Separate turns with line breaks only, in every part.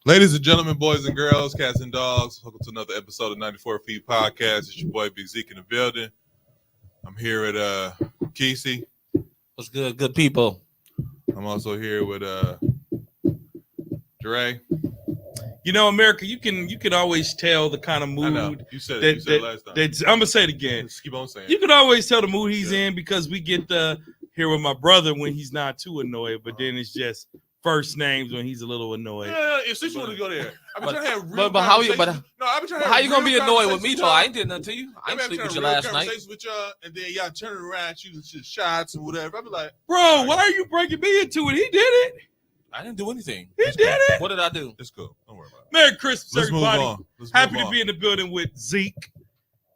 Ladies and gentlemen, boys and girls, cats and dogs, welcome to another episode of 94 Feet Podcast. It's your boy Big Zeke in the building. I'm here with Kesey.
What's good, good people?
I'm also here with Dre.
You know, America, you can always tell the kind of
I know.
mood
You said it last time.
I'm gonna say it again.
Just keep on saying
You
it.
can always tell the mood he's in because we get here with my brother when he's not too annoyed, but then it's just first names when he's a little annoyed.
Yeah, if you want to go there. I've been trying to have real
but how you
conversations. I've been trying to have
How you gonna be
real
annoyed with me
conversations
though? I
y'all.
ain't did nothing to you. I ain't
I've
sleep
been
with you
trying to
last
have
night.
conversations with y'all, and then y'all turning around shooting shots and whatever. I be like,
Bro, why are you breaking me into it? He did it.
I didn't do anything.
He did it.
What did I do?
it's cool. Don't worry about it.
Merry Christmas,
Let's move
everybody.
on. Let's
Happy
move
to
on.
be in the building with Zeke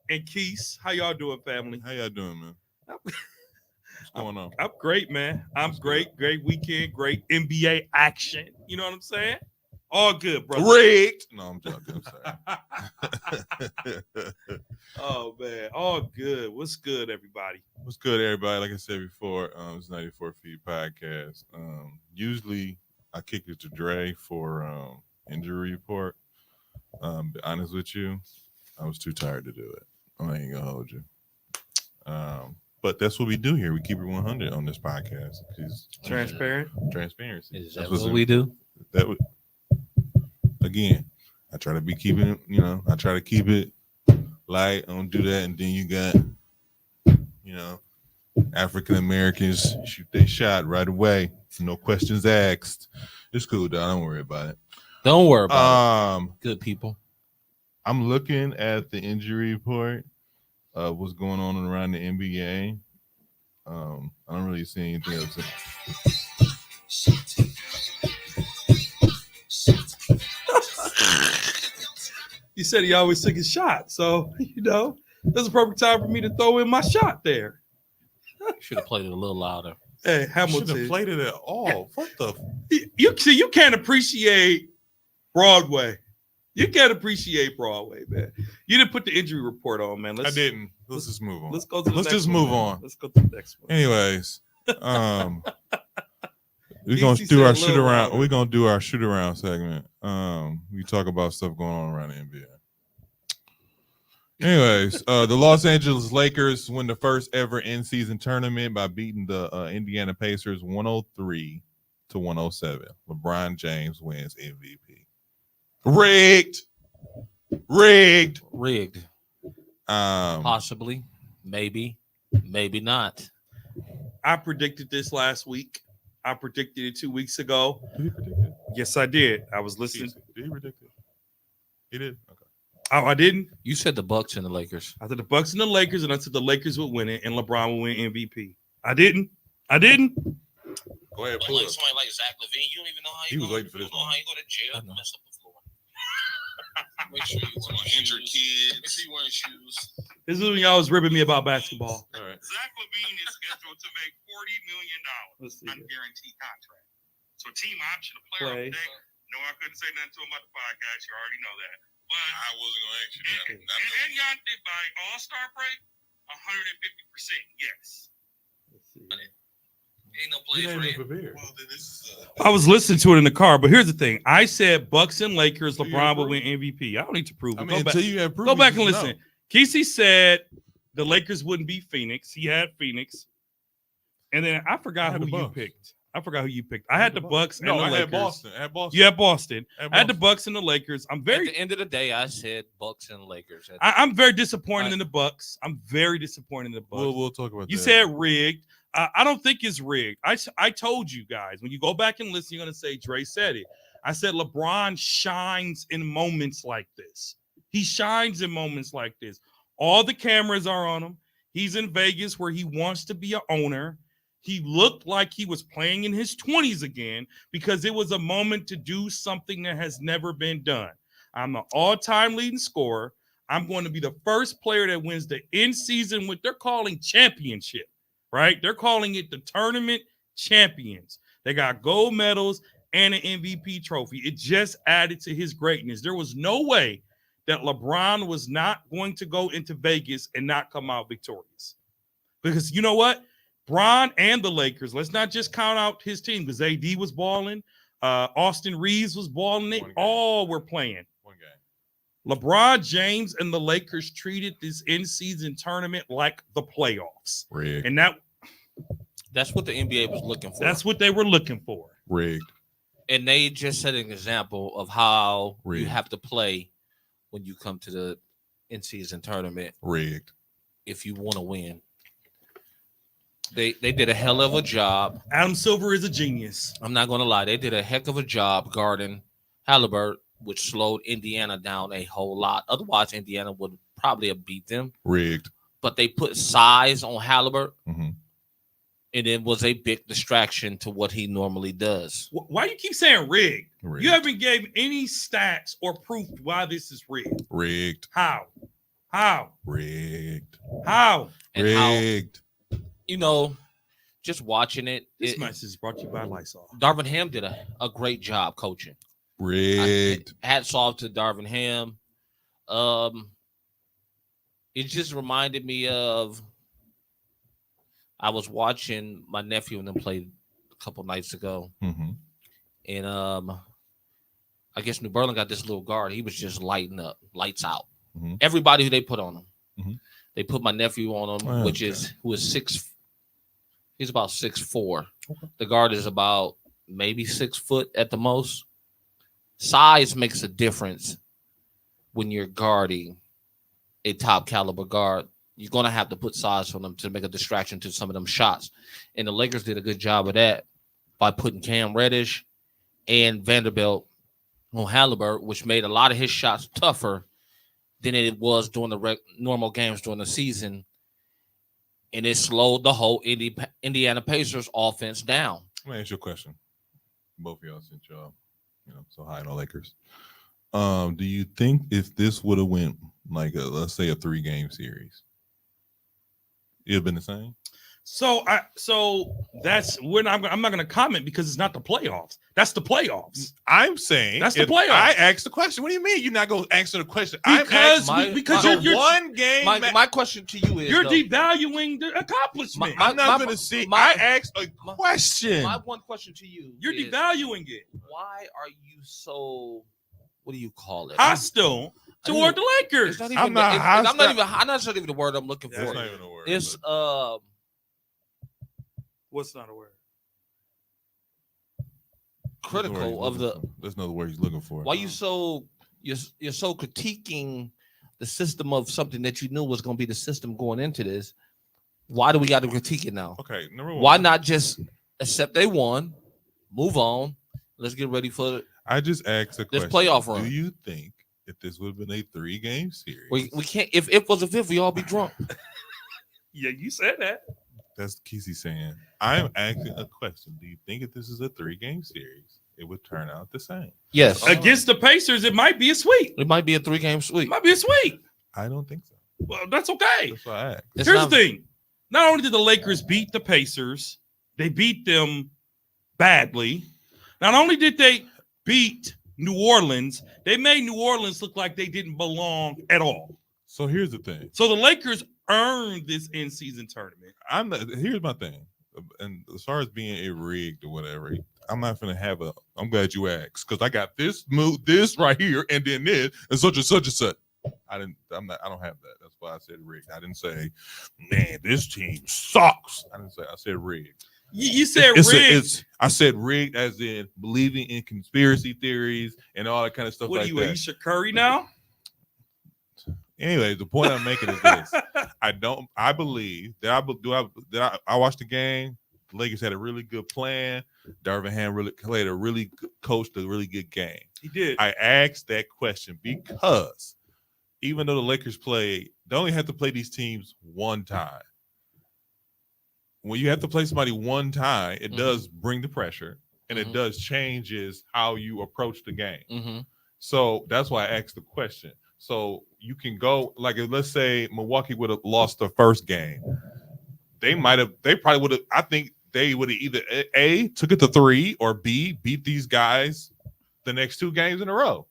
and Keese. How y'all doing, family?
How y'all doing, man? What's going on?
I'm great, man. I'm great. Great weekend. Great NBA action. You know what I'm saying? All good, brother.
Rigged. No, I'm joking. I'm sorry.
Oh man, all good. What's good, everybody?
What's good, everybody? Like I said before, it's 94 Feet Podcast. Usually I kick it to Dre for injury report. Be honest with you, I was too tired to do it. I ain't gonna hold you. But that's what we do here. We keep it 100 on this podcast.
Transparent.
Transparency.
Is
That's
that
what's
what we do?
That would, again, I try to be keeping it, I try to keep it light. I don't do that. And then you got, African Americans shoot they shot right away. No questions asked. It's cool, though. Don't worry about it.
Don't worry about it. Good people.
I'm looking at the injury report of what's going on around the NBA. I don't really see anything else.
He said he always took his shot, so that's a perfect time for me to throw in my shot there.
Should have played it a little louder.
Hey,
Should have
Hamilton,
played it at all. What the?
you see, you can't appreciate Broadway. You can't appreciate Broadway, man. You didn't put the injury report on, man.
I didn't. Let's just move on.
Let's go to the
Let's
next
just
one,
move
man.
on.
Let's go to the next one.
Anyways, we're
DC
gonna
said
do
a
our shoot
little
around.
louder.
We're gonna do our shoot around segment. We talk about stuff going on around the NBA. Anyways, the Los Angeles Lakers win the first ever in-season tournament by beating the Indiana Pacers 103-107. LeBron James wins MVP. Rigged.
Possibly. Maybe not.
I predicted this last week. I predicted it 2 weeks ago.
Did he predict it?
Yes, I did. I was listening.
Did he predict it? He did. Okay.
Oh, I didn't.
You said the Bucks and the Lakers.
I said the Bucks and the Lakers, and I said the Lakers would win it, and LeBron would win MVP. I didn't.
Go ahead,
Like
pull it.
somebody like Zach Levine, you don't even know how
He was waiting for this
You don't know
one.
how you go to jail.
I know.
Mess up the floor. Make sure you wear injured kids. Make sure you wearing shoes.
This is when y'all was ripping me about basketball.
All right.
Zach Levine is scheduled to make $40 million
Let's see.
unguaranteed contract. So team option, a player
Play.
of the day. No, I couldn't say nothing to him about the podcast. You already know that. But
I wasn't gonna ask you that.
and y'all did by All-Star break, 150% yes.
Let's see.
Ain't no
He
place
ain't
for
even
him.
prepared.
Well, then this is
I was listening to it in the car, but here's the thing. I said Bucks and Lakers,
So you
LeBron would
agree?
win MVP. I don't need to prove it.
I mean,
Go back,
until you have proof,
go back
you
and
just
listen. Kesey said the Lakers wouldn't beat Phoenix. He had Phoenix. And then I forgot
I had
who
the
you
Bucks.
picked. I forgot who you picked. I had the Bucks and
No,
the
I
Lakers.
had Boston. I had Boston.
You had Boston.
I
I had the Bucks and the Lakers. I'm
At
very
the end of the day, I said Bucks and Lakers.
I'm very disappointed
Right.
in the Bucks. I'm very disappointed in the Bucks.
We'll talk about
You
that.
said rigged. I don't think it's rigged. I told you guys, when you go back and listen, you're going to say Dre said it. I said LeBron shines in moments like this. He shines in moments like this. All the cameras are on him. He's in Vegas where he wants to be an owner. He looked like he was playing in his 20s again because it was a moment to do something that has never been done. I'm the all-time leading scorer. I'm going to be the first player that wins the in-season, what they're calling championship, right? They're calling it the tournament champions. They got gold medals and an MVP trophy. It just added to his greatness. There was no way that LeBron was not going to go into Vegas and not come out victorious. Because you know what? Bron and the Lakers, let's not just count out his team because AD was balling. Austin Reeves was balling. They
One game.
all were playing.
One game.
LeBron James and the Lakers treated this in-season tournament like the playoffs,
Rigged.
and
That's what the NBA was looking for.
that's what they were looking for.
Rigged.
And they just set an example of how you
Rigged.
have to play when you come to the in-season tournament
Rigged.
if you want to win. They did a hell of a job.
Adam Silver is a genius.
I'm not going to lie. They did a heck of a job guarding Halliburton, which slowed Indiana down a whole lot. Otherwise, Indiana would probably have beat them.
Rigged.
But they put size on Halliburton,
Mm-hmm.
and it was a big distraction to what he normally does.
Why you keep saying rigged?
Rigged.
You haven't gave any stats or proof why this is rigged.
Rigged.
How? How?
Rigged.
How?
And how,
Rigged.
just watching it,
This message is brought to you by Lysol.
Darvin Ham did a great job coaching.
Rigged.
Hats off to Darvin Ham. It just reminded me of I was watching my nephew and them play a couple nights ago,
Mm-hmm.
and I guess New Berlin got this little guard. He was just lighting up, lights out.
Mhm.
Everybody who they put on him,
Mhm.
they put my nephew on him,
Oh,
which
okay.
is who is 6. He's about 6'4". The guard is about maybe 6 foot at the most. Size makes a difference when you're guarding a top caliber guard. You're going to have to put size on them to make a distraction to some of them shots. And the Lakers did a good job of that by putting Cam Reddish and Vanderbilt on Halliburton, which made a lot of his shots tougher than it was during the normal games during the season. And it slowed the whole Indiana Pacers offense down.
Let me ask you a question. Both of y'all, since y'all, so high on the Lakers. Do you think if this would have went like let's say a 3-game series, it'd have been the same?
So that's when I'm not going to comment because it's not the playoffs. That's the playoffs.
I'm saying
That's the
if
playoffs.
I asked the question. What do you mean you're not going to answer the question?
Because
because
you're
one game.
My question to you is
you're
though,
devaluing the accomplishment.
My-
I'm not going to see. I asked a question.
my one question to you
You're
is,
devaluing it.
why are you so, what do you call it?
Hostile toward the Lakers.
It's not
I'm
even,
not
I'm not
hostile.
I'm not even the word I'm looking
That's
for.
not even a word.
It's
but
What's not a word?
that's the word he's
critical of
looking
the
for. That's not the word he's looking for.
why you're so critiquing the system of something that you knew was going to be the system going into this. Why do we got to critique it now?
Okay, number one.
Why not just accept they won, move on, let's get ready for
I just asked a
this
question.
playoff run?
Do you think if this would have been a 3-game series?
We can't. If it was a fifth, we all be drunk.
Yeah, you said that.
That's Kesey saying. I'm asking a question. Do you think if this is a 3-game series, it would turn out the same?
Yes,
Against the Pacers, it might be a sweep.
it might be a 3-game
It
sweep.
might be a sweep.
I don't think so.
Well, that's okay.
That's why I asked.
It's
Here's
not-
the thing. Not only did the Lakers beat the Pacers, they beat them badly. Not only did they beat New Orleans, they made New Orleans look like they didn't belong at all.
So here's the thing.
So the Lakers earned this in-season tournament.
Here's my thing. And as far as being a rigged or whatever, I'm not gonna have a. I'm glad you asked because I got this right here, and then this, and such and such and such. I don't have that. That's why I said rigged. I didn't say, man, this team sucks. I didn't say. I said rigged.
You said
It's
rigged.
I said rigged as in believing in conspiracy theories and all that kind of stuff
What are
like
you,
that.
Ayesha Curry now?
Anyway, the point I'm making is this: I believe that I watched the game. The Lakers had a really good plan. Darvin Ham really played a really good, coached a really good game.
He did.
I asked that question because even though the Lakers they only have to play these teams one time. When you have to play somebody one time, it does bring the pressure and it does changes how you approach the game.
Mm-hmm.
So that's why I asked the question. So you can go like let's say Milwaukee would have lost the first game. They probably would have. I think they would have either A, took it to 3 or B, beat these guys the next 2 games in a row.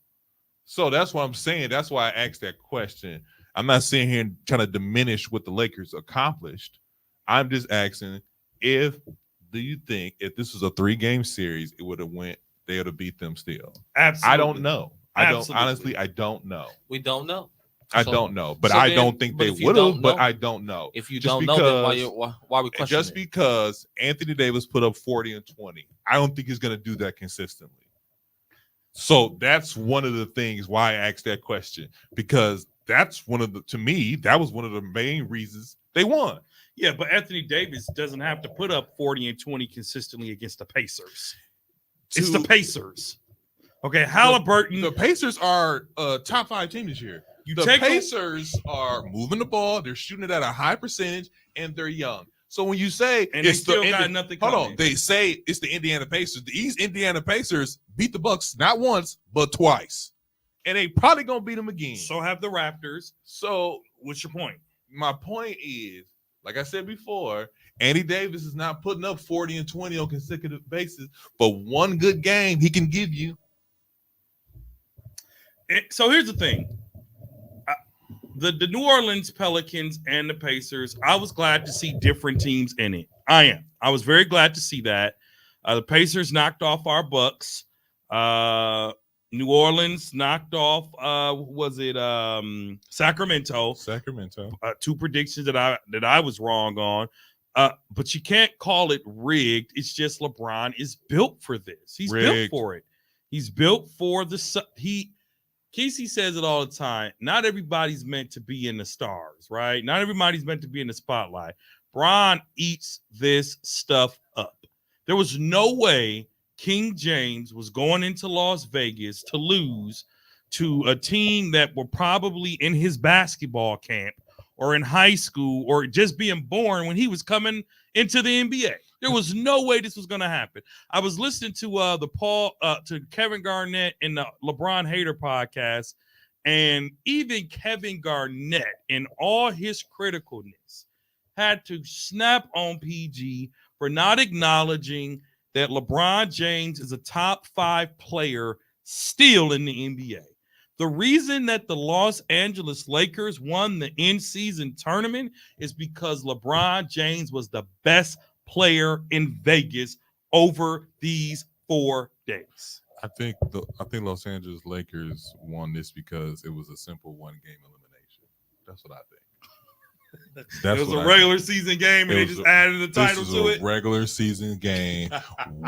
So that's what I'm saying. That's why I asked that question. I'm not sitting here and trying to diminish what the Lakers accomplished. I'm just asking do you think if this was a 3-game series, it would have went they would have beat them still.
Absolutely.
I don't know.
Absolutely.
Honestly, I don't know.
We don't know.
I
So-
don't know, but
so
I
then-
don't think
but
they
if you
would
don't
have. But
know-
I don't know.
If you
Just
don't know, then
because-
why are we questioning
Just
it?
because Anthony Davis put up 40 and 20, I don't think he's going to do that consistently. So that's one of the things why I asked that question, because that's to me, that was one of the main reasons they won.
Yeah, but Anthony Davis doesn't have to put up 40 and 20 consistently against the Pacers. It's the Pacers. Okay, Halliburton.
The Pacers are a top 5 team this year. The
take a-
Pacers are moving the ball, they're shooting it at a high percentage, and they're young. So when you say
And they
it's
still
the
got nothing
hold
coming.
on, they say it's the Indiana Pacers. These Indiana Pacers beat the Bucks not once but twice, and they probably gonna beat them again.
So have the Raptors.
So
What's your point?
my point is, like I said before, Andy Davis is not putting up 40 and 20 on consecutive basis, but one good game he can give you.
So here's the thing. The New Orleans Pelicans and the Pacers, I was glad to see different teams in it. I am. I was very glad to see that. The Pacers knocked off our Bucks. New Orleans knocked off Sacramento.
Sacramento.
2 predictions that I was wrong on. But you can't call it rigged. It's just LeBron is built for this. He's built
Rigged.
for it. He's built for Casey says it all the time. Not everybody's meant to be in the stars, right? Not everybody's meant to be in the spotlight. Bron eats this stuff up. There was no way King James was going into Las Vegas to lose to a team that were probably in his basketball camp or in high school or just being born when he was coming into the NBA. There was no way this was going to happen. I was listening to to Kevin Garnett and the LeBron Hater podcast, and even Kevin Garnett, in all his criticalness, had to snap on PG for not acknowledging that LeBron James is a top 5 player still in the NBA. The reason that the Los Angeles Lakers won the in-season tournament is because LeBron James was the best player in Vegas over these 4 days.
I think Los Angeles Lakers won this because it was a simple 1-game elimination. That's what I think.
It was a regular season game, and they just added the title to it.
Regular season game,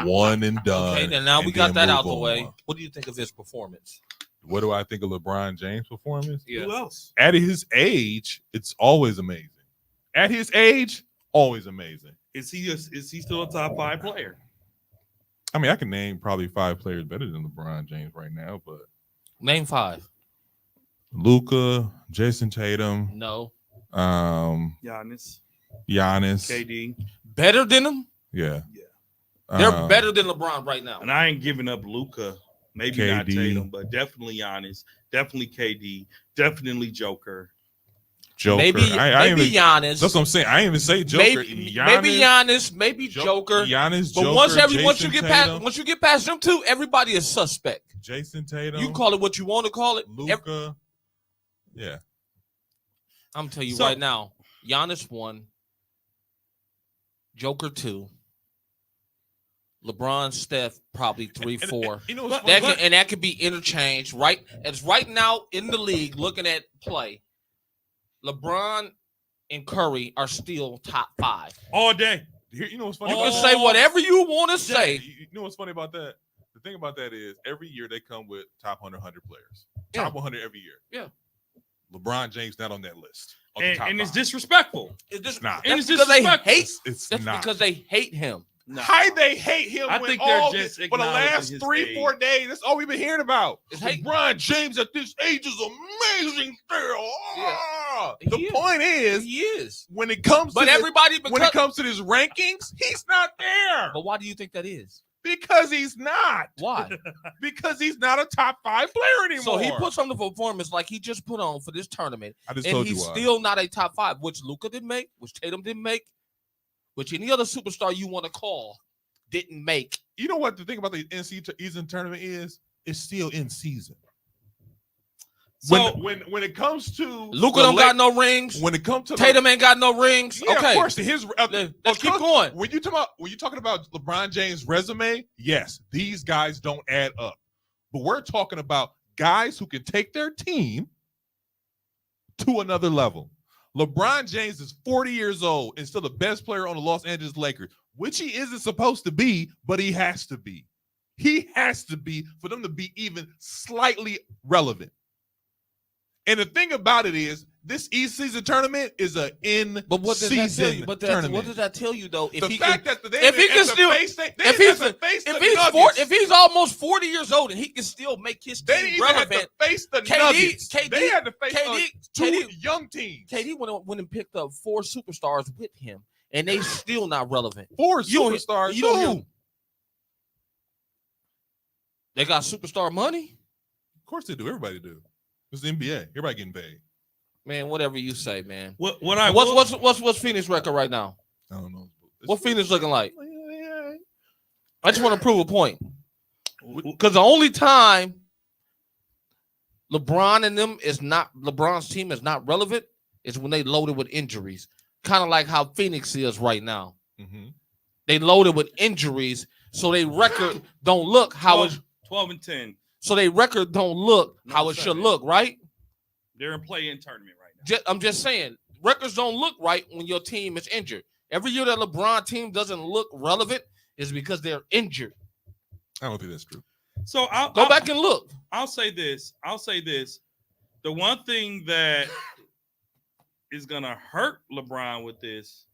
one and done.
Okay, then now we
and
got
then
that out
move
the way.
on.
What do you think of his performance?
What do I think of LeBron James' performance?
Yeah.
Who else?
At his age, it's always amazing. At his age, always amazing.
Is he still a top 5 player?
I mean, I can name probably 5 players better than LeBron James right now, but
Name 5.
Luka, Jason Tatum,
No.
Giannis,
Giannis.
KD,
Better than him?
Yeah.
Yeah.
They're better than LeBron right now.
and I ain't giving up Luka. Maybe not
KD.
Tatum, but definitely Giannis, definitely KD, definitely Joker.
Joker.
Maybe
I
maybe
even,
Giannis.
that's what I'm saying. I didn't even say Joker.
Maybe Giannis, maybe Joker.
Giannis,
But
Joker,
once you
Jason
get past them 2, everybody is suspect.
Jason Tatum,
You call it what you want to call it.
Luka. Yeah.
I'm telling you
So-
right now, Giannis 1, Joker 2, LeBron, Steph probably 3, 4.
You know what's
But-
funny?
That could be interchanged right as right now in the league. Looking at play, LeBron and Curry are still top 5.
All day.
Here, you know what's funny?
You
about
can
that?
say whatever you want to say.
You know what's funny about that? The thing about that is every year they come with top 100 players.
Yeah.
Top 100 every year.
Yeah.
LeBron James not on that list. On the
And,
top
and it's
5.
disrespectful.
It's just,
not.
And
that's
it's
because they
disrespectful.
hate.
It's
That's
not.
because they hate him.
How they hate him
I
when
think they're
all
just
this, for the last
acknowledging his
3-4 days. That's all we've been hearing about.
It's hate.
LeBron James at this age is amazing still. Ah!
He
The
is.
point is,
He is.
when it comes
But
to
everybody,
when it comes to his rankings, he's not there.
but why do you think that is?
Because he's not.
Why?
Because he's not a top 5 player anymore.
So he puts on the performance like he just put on for this tournament,
I just
and
told you
he's
why.
still not a top 5, which Luka didn't make, which Tatum didn't make, which any other superstar you want to call didn't make.
You know what the thing about the in-season tournament is? It's still in season.
So
when it comes to
Luka
the
don't got no rings.
when it comes to
Tatum ain't got no rings.
yeah,
Okay,
of course his
let's keep going.
when you talking about LeBron James' resume, yes, these guys don't add up. But we're talking about guys who can take their team to another level. LeBron James is 40 years old and still the best player on the Los Angeles Lakers, which he isn't supposed to be, but he has to be. He has to be for them to be even slightly relevant. And the thing about it is, this East season tournament is a in-season
But what does that tell you? But
tournament.
what does that tell you though?
The fact that
if he's almost 40 years old and he can still make his
they
team
didn't even have
relevant,
to face the
KD
Nuggets. They had to face two
KD
young teams.
KD went and picked up 4 superstars with him, and they still not relevant.
4
You don't-
superstars.
you don't hear-
Who?
They got superstar money,
Of course they do. Everybody do. It's the NBA. Everybody getting paid.
man. Whatever you say, man. What's Phoenix record right now?
I don't know.
What Phoenix looking like?
Yeah.
I just want to prove a point. Because the only time LeBron's team is not relevant is when they loaded with injuries. Kind of like how Phoenix is right now.
Mm-hmm.
They loaded with injuries, so they record don't look how it.
12-10.
So they record don't look how it should look, right?
They're in play-in tournament right now.
I'm just saying, records don't look right when your team is injured. Every year that LeBron team doesn't look relevant is because they're injured.
I don't think that's true.
So
Go back and look.
I'll say this. The one thing that is gonna hurt LeBron with this,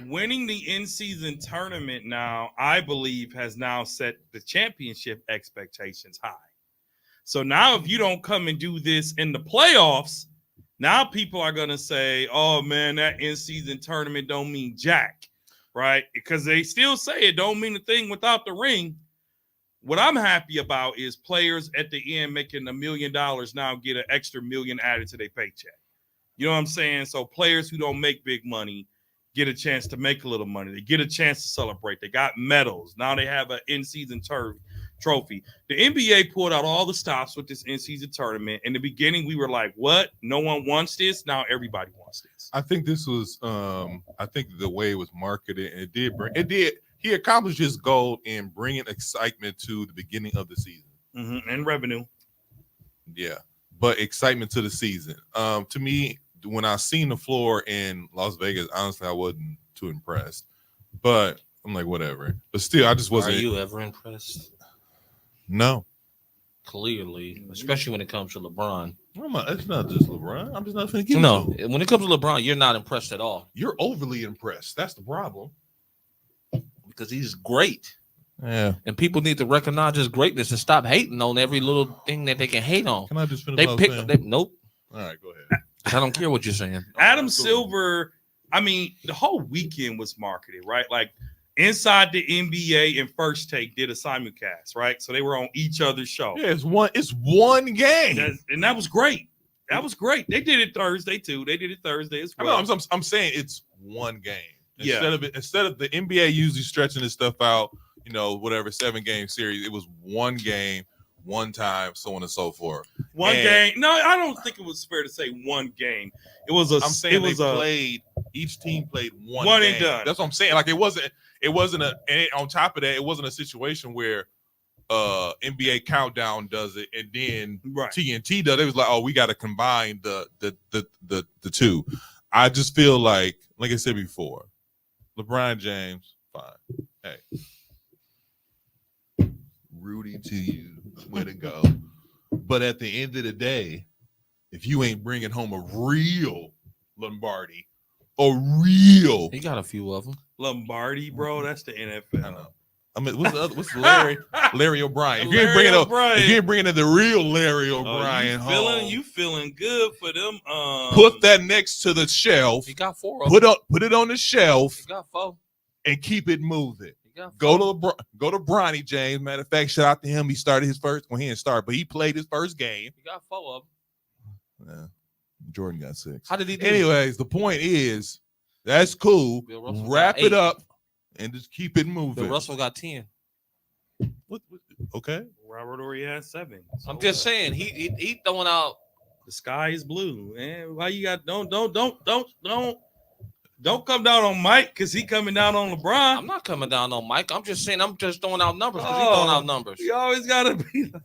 winning the in-season tournament now, I believe, has now set the championship expectations high. So now if you don't come and do this in the playoffs, now people are gonna say, oh man, that in-season tournament don't mean jack, right? Because they still say it don't mean a thing without the ring. What I'm happy about is players at the end making $1 million now get an extra $1 million added to their paycheck. You know what I'm saying? So players who don't make big money get a chance to make a little money. They get a chance to celebrate. They got medals. Now they have an in-season trophy. The NBA pulled out all the stops with this in-season tournament. In the beginning, we were like, what? No one wants this. Now everybody wants this.
I think this was I think the way it was marketed, and he accomplished his goal in bringing excitement to the beginning of the season.
Mm-hmm. And revenue.
Yeah, but excitement to the season. To me, when I seen the floor in Las Vegas, honestly, I wasn't too impressed. But I'm like, whatever. But still, I just wasn't.
Are you ever impressed?
No.
Clearly, especially when it comes to LeBron.
It's not just LeBron. I'm just not going to give
No,
it to him.
when it comes to LeBron, you're not impressed at all
You're overly impressed. That's the problem.
because he's great.
Yeah.
And people need to recognize his greatness and stop hating on every little thing that they can hate on.
Can I just finish?
They
what I was
pick.
saying?
Nope.
All right, go ahead.
I don't care what you're saying.
Adam Silver, I mean, the whole weekend was marketed, right? Like Inside the NBA and First Take did a simulcast, right? So they were on each other's show.
Yeah, it's one game.
And that was great. That was great. They did it Thursday too. They did it Thursday as well.
I'm saying it's one game.
Yeah.
Instead of the NBA usually stretching this stuff out, whatever 7-game series, it was one game, one time, so on and so forth.
One game. No, I don't think it was fair to say one game. It was a.
I'm saying
it was
each team played one
and
game.
done.
That's what I'm saying. Like it wasn't and on top of that, it wasn't a situation where NBA Countdown does it and then TNT does it. It was like, oh, we got to combine the two. I just feel like I said before, LeBron James, fine. Hey, Rudy to you, way to go. But at the end of the day, if you ain't bringing home a real Lombardi,
He got a few of them.
Lombardi, bro, that's the NFL.
I know. I mean, what's Larry O'Brien? If you ain't bringing in the real Larry O'Brien,
you feeling good for them?
Put that next to the shelf.
He got 4 of them.
Put it on the shelf.
He got 4.
And keep it moving.
He got
4. Go to Bronny James. Matter of fact, shout out to him. He started his first. Well, he didn't start, but he played his first game.
He got 4 of them.
Yeah. Jordan got 6.
How did he do?
Anyways, the point is, that's cool. Wrap it up and just keep it moving.
Bill Russell got 10.
What
Okay.
Robert Horry has 7. So
I'm just saying he throwing out.
the sky is blue. Man, why you got don't come down on Mike because he coming down on LeBron.
I'm not coming down on Mike. I'm just saying I'm just throwing out numbers because he's throwing out numbers.
You always gotta be like,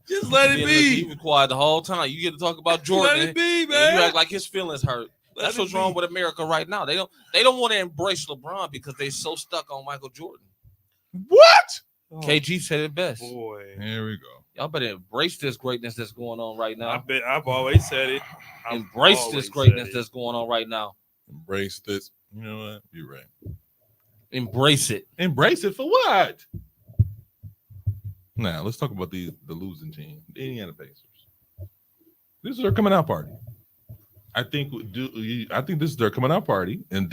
just let it
He
be.
was quiet the whole time. You get to talk about
Let
Jordan.
it be,
and
man.
you act like his feelings hurt.
Let
That's
it
what's wrong
be.
with America right now. They don't want to embrace LeBron because they're so stuck on Michael Jordan.
What?
Oh,
KG said it best.
boy.
Here we go.
Y'all better embrace this greatness that's going on right now.
I've always said it. I've
Embrace
always
this
said
greatness
it.
that's going on right now.
Embrace this. You know what? You're right.
Embrace it.
Embrace it for what?
Now let's talk about the losing team, the Indiana Pacers. This is their coming out party. I think this is their coming out party, and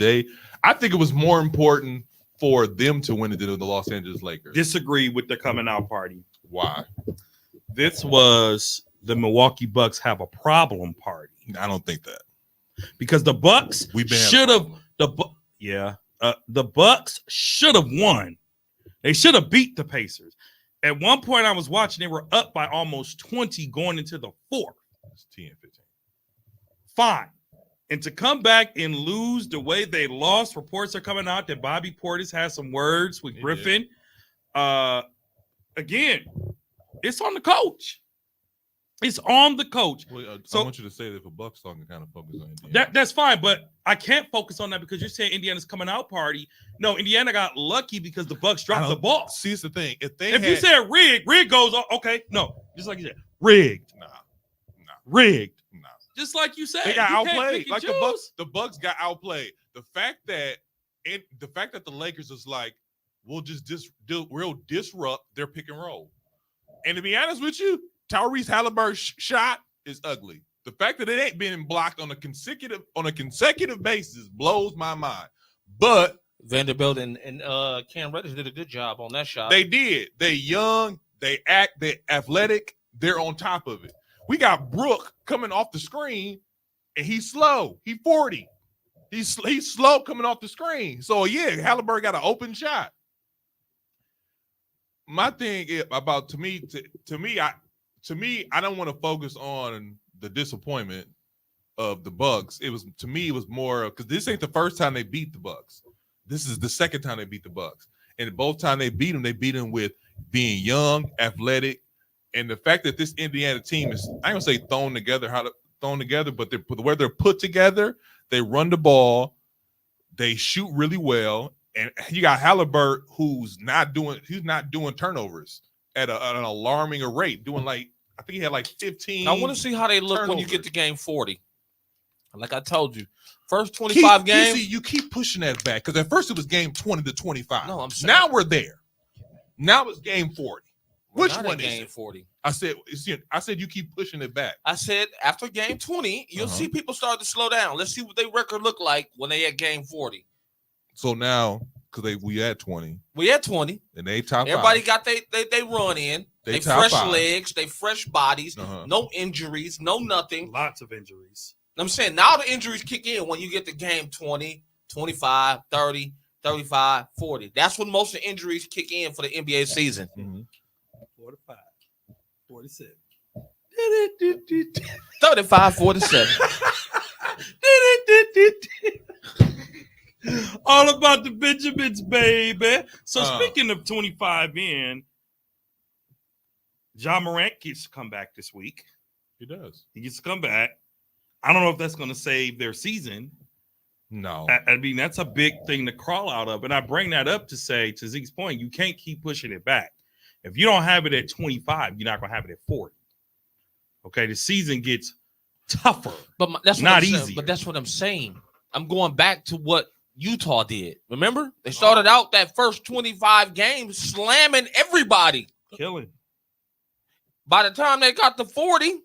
I think it was more important for them to win it than the Los Angeles Lakers.
Disagree with the coming out party.
Why?
This was the Milwaukee Bucks have a problem party
I don't think that.
because the Bucks
We've been
should have the Bucks should have won. They should have beat the Pacers. At one point, I was watching; they were up by almost 20 going into the fourth.
It's 10 15.
Fine, and to come back and lose the way they lost, reports are coming out that Bobby Portis has some words with
He
Griffin. Again, it's on the coach. It's on the coach.
Well, I
So-
want you to say that for Bucks talk and kind of focus on Indiana.
That's fine, but I can't focus on that because you're saying Indiana's coming out party. No, Indiana got lucky because the Bucks dropped the ball.
See, it's the thing. If they
If
had,
you said rig goes okay. No, just like you said, rigged,
Nah,
rigged.
nah.
Just like you said,
they got
you can't
outplayed.
pick and
Like the
choose.
Bucks got outplayed. The fact that the Lakers is like, we'll just we'll disrupt their pick and roll. And to be honest with you, Tyrese Halliburton's shot is ugly. The fact that it ain't been blocked on a consecutive basis blows my mind. But
Vanderbilt and Cam Reddish did a good job on that shot.
they did. They young, they athletic, they're on top of it. We got Brook coming off the screen, and he's slow. He's 40. He's slow coming off the screen. So yeah, Halliburton got an open shot. My thing is about to me, I don't want to focus on the disappointment of the Bucks. It was more because this ain't the first time they beat the Bucks. This is the second time they beat the Bucks, and both times they beat them with being young, athletic, and the fact that this Indiana team is, I ain't gonna say thrown together, but where they're put together. They run the ball, they shoot really well, and you got Halliburton who's not doing turnovers at an alarming rate, doing like I think he had like 15.
I want to see how they look when you
turnovers.
get to game 40. Like I told you, first 25 games.
You keep pushing that back because at first it was game 20 to 25.
No, I'm saying
now we're there. Now it's game 40.
we're
Which
not
one
at
is
game
it?
40.
I said you keep pushing it back.
I said after game 20, you'll
Uh-huh.
see people start to slow down. Let's see what their record look like when they at game 40.
So now, because we at 20
We at 20.
and they top
Everybody
five.
got they run in.
They
They
top
fresh
five.
legs. They fresh bodies.
Uh-huh.
No injuries. No nothing.
Lots of injuries.
I'm saying now the injuries kick in when you get to game 20, 25, 30, 35, 40. That's when most of the injuries kick in for the NBA season.
Mhm.
45, 47.
35, 47.
All about the Benjamins, baby. So
Uh.
speaking of 25 Ja Morant gets to come back this week.
He does.
He gets to come back. I don't know if that's going to save their season.
No.
I mean, that's a big thing to crawl out of. And I bring that up to say, to Zeke's point, you can't keep pushing it back. If you don't have it at 25, you're not going to have it at 40. Okay, the season gets tougher.
But that's what
Not
I'm saying.
easier.
But that's what I'm saying. I'm going back to what Utah did. Remember? They started out that first 25 games slamming everybody.
Killing.
By the time they got to 40,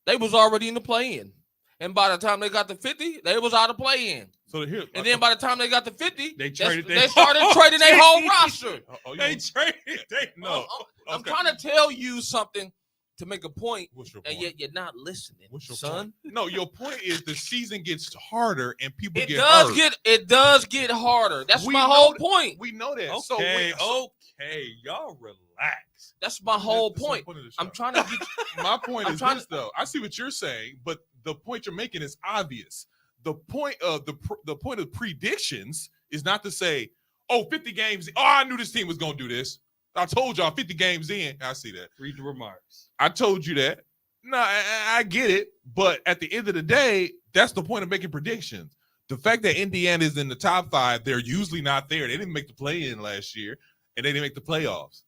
they was already in the play-in. And by the time they got to 50, they was out of play-in.
So here,
And then by the time they got to 50,
They
that's-
traded their
they started
whole
trading their
team.
whole roster.
They traded.
No.
I'm
Okay.
trying to tell you something to make a point,
What's your
and
point?
yet you're not listening,
What's your
son.
point? No, your point is the season gets harder and people
It
get
does
hurt.
it does get harder. That's
We
my
know
whole
that-
point.
We know that.
Okay,
So
okay, y'all relax.
That's my whole
That's the
point.
point of the show.
I'm trying to get
My point
I'm
is
trying
this, though. I see what you're saying, but the point you're making is obvious. The point of the point of predictions is not to say, "Oh, 50 games. Oh, I knew this team was going to do this. I told y'all 50 games in." I see that.
Read the remarks.
I told you that. No, I get it, but at the end of the day, that's the point of making predictions. The fact that Indiana is in the top 5, they're usually not there. They didn't make the play-in last year, and they didn't make the playoffs.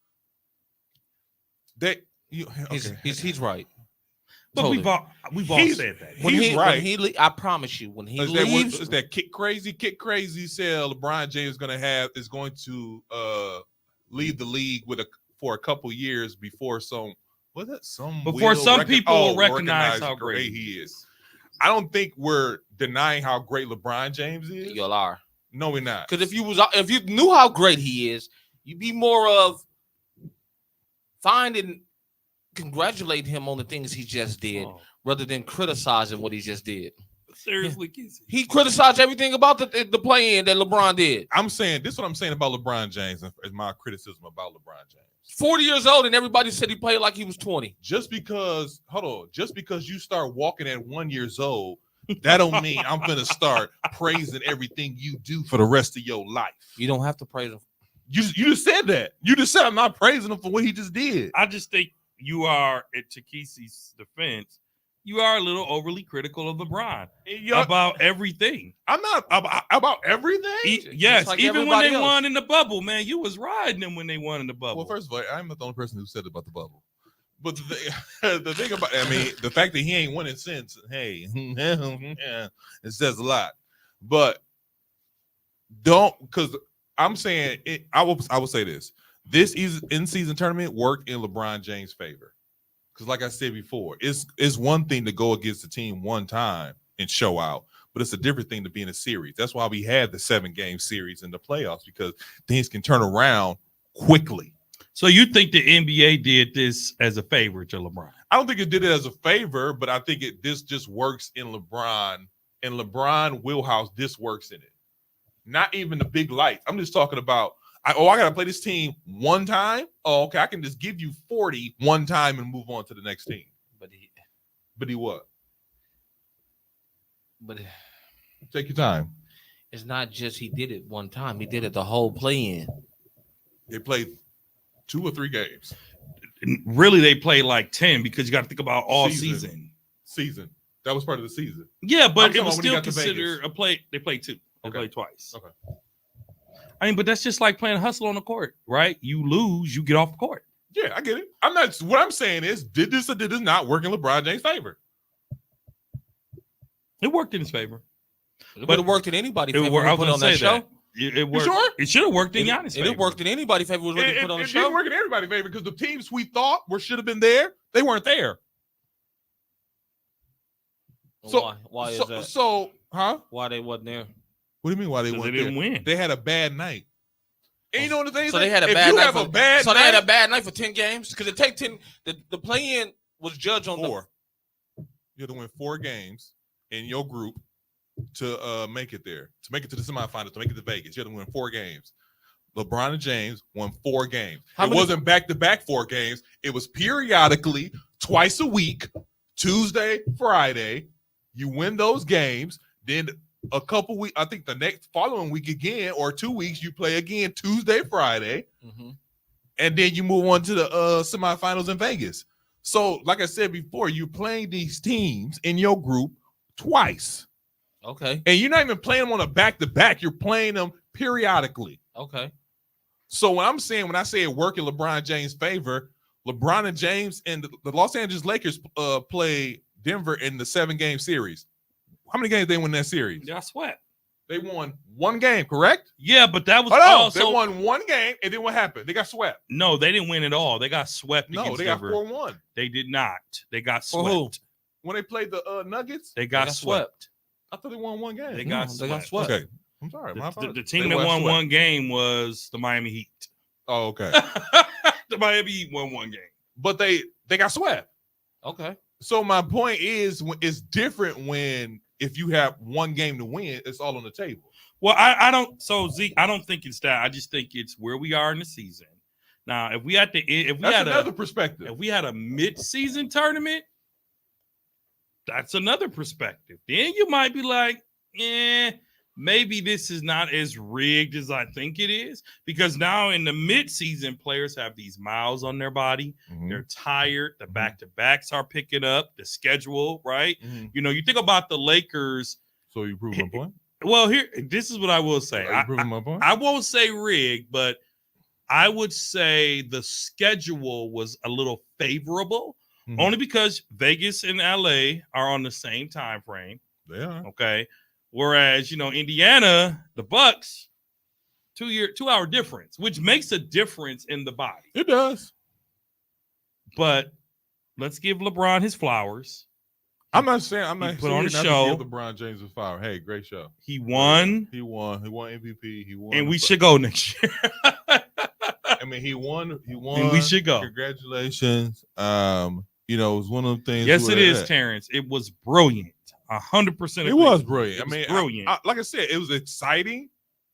he's right.
But
Totally.
we've all
He's-
said that.
He's right.
I promise you, when he
Is that,
leaves,
is that Kick Crazy said LeBron James is going to lead the league for a couple years before some people will
recognize how great
he is. I don't think we're denying how great LeBron James is.
you are.
No, we're not.
Because if you knew how great he is, you'd be more of finding, congratulate him on the things he just did,
Oh,
rather than criticizing what he just did.
seriously, Kizzy.
He criticized everything about the play-in that LeBron did.
I'm saying this is what I'm saying about LeBron James is my criticism about LeBron James.
40 years old, and everybody said he played like he was 20.
Just because you start walking at 1 year old, that don't mean I'm gonna start praising everything you do for the rest of your life.
You don't have to praise him.
You just said that. You just said I'm not praising him for what he just did.
I just think you are, at Takisi's defense, you are a little overly critical of LeBron about everything.
I'm not about everything.
Yes,
like
even when
everybody
they
else.
won in the bubble, man, you was riding them when they won in the bubble.
Well, first of all, I'm not the only person who said it about the bubble. But the thing about, the fact that he ain't winning since, hey, it says a lot. But because I'm saying it, I will say this: this in-season tournament worked in LeBron James' favor. Because, like I said before, it's one thing to go against the team one time and show out, but it's a different thing to be in a series. That's why we had the 7-game series in the playoffs, because things can turn around quickly.
So you think the NBA did this as a favor to LeBron?
I don't think it did it as a favor, but I think this just works in LeBron. In LeBron wheelhouse, this works in it. Not even the big lights. I'm just talking about, I got to play this team one time. Oh, okay. I can just give you 40 one time and move on to the next team. But he what?
But
Take your time.
it's not just he did it one time. He did it the whole play-in.
They played 2 or 3 games.
Really, they played like 10 because you got to think about all
Season.
season.
That was part of the season.
Yeah,
I'm
but
talking
it was
about when he
still
got to
considered
Vegas.
a play. They played 2. They
Okay.
played twice.
Okay.
I mean, but that's just like playing hustle on the court, right? You lose, you get off the court.
Yeah, I get it. I'm not. What I'm saying is, did this or did this not work in LeBron James' favor?
It worked in his favor.
It would have worked in anybody's
It
favor.
worked. I
Put
was
on
gonna
that
say
show.
that. It worked.
sure?
It should have worked in Giannis'
It
favor.
worked in anybody's favor. Was ready to put on the
It
show.
didn't work in everybody's favor because the teams we thought should have been there, they weren't there. So
Why is
so,
that?
So, huh?
Why they wasn't there?
What do you mean? Why they
Because
weren't
they didn't
there?
win.
They had a bad night. And you know what the thing is?
So they had a
if
bad
you
night.
have a bad
So
night,
they had a bad night for 10 games because it take 10. The play-in was judged on
4. You have to win 4 games in your group to make it there, to make it to the semifinals, to make it to Vegas. You have to win 4 games. LeBron and James won 4 games.
How
It
many-
wasn't back-to-back 4 games. It was periodically, twice a week, Tuesday, Friday. You win those games. Then a couple weeks, I think the next following week again, or 2 weeks, you play again Tuesday, Friday.
the.
And then you move on to the semifinals in Vegas. So, like I said before, you're playing these teams in your group twice.
Okay.
And you're not even playing them on a back-to-back. You're playing them periodically.
Okay.
So when I say it worked in LeBron James' favor, LeBron and James and the Los Angeles Lakers play Denver in the 7-game series. How many games they win that series?
Y'all swept.
They won 1 game, correct?
Yeah, but that was
Oh, no,
also
they won 1 game, and then what happened? They got swept.
no. They didn't win at all. They got swept.
No,
against
they got
Denver.
4-1
They did not. They got
For
swept.
who?
when they played the Nuggets.
They got swept.
I thought they won 1 game.
They
No,
got
they got
swept.
swept.
Okay, I'm sorry. My
The
apologies.
team
They
that won
swept.
1 game was the Miami Heat.
Oh, okay.
The Miami Heat won 1 game.
But they got swept.
Okay.
So my point is, it's different when if you have one game to win, it's all on the table.
Well, I don't. So Zeke, I don't think it's that. I just think it's where we are in the season. Now, if we had
That's another perspective.
if we had a mid-season tournament, that's another perspective. Then you might be like, maybe this is not as rigged as I think it is. Because now in the mid-season, players have these miles on their body.
Mhm.
They're tired. The
Mhm.
back-to-backs are picking up. The schedule, right?
Mhm.
You know, you think about the Lakers.
So you prove my point.
Well, this is what I will say.
Are you proving my point?
I won't say rigged, but I would say the schedule was a little favorable,
Mhm.
only because Vegas and LA are on the same time frame.
They are.
Okay. Whereas, Indiana, the Bucks, 2 hour difference, which makes a difference in the body.
It does.
But let's give LeBron his flowers.
I'm not saying I'm
He
not
put on
saying
a
not to
show.
give LeBron James a flower. Hey, great show.
He won,
He won. He won MVP. He won.
and we should go next year.
I mean, he won. He won.
And we should go.
Congratulations. It was one of the things.
Yes, it is,
that-
Terrence. It was brilliant. 100%.
It was brilliant.
It was
I mean,
brilliant.
like I said, it was exciting.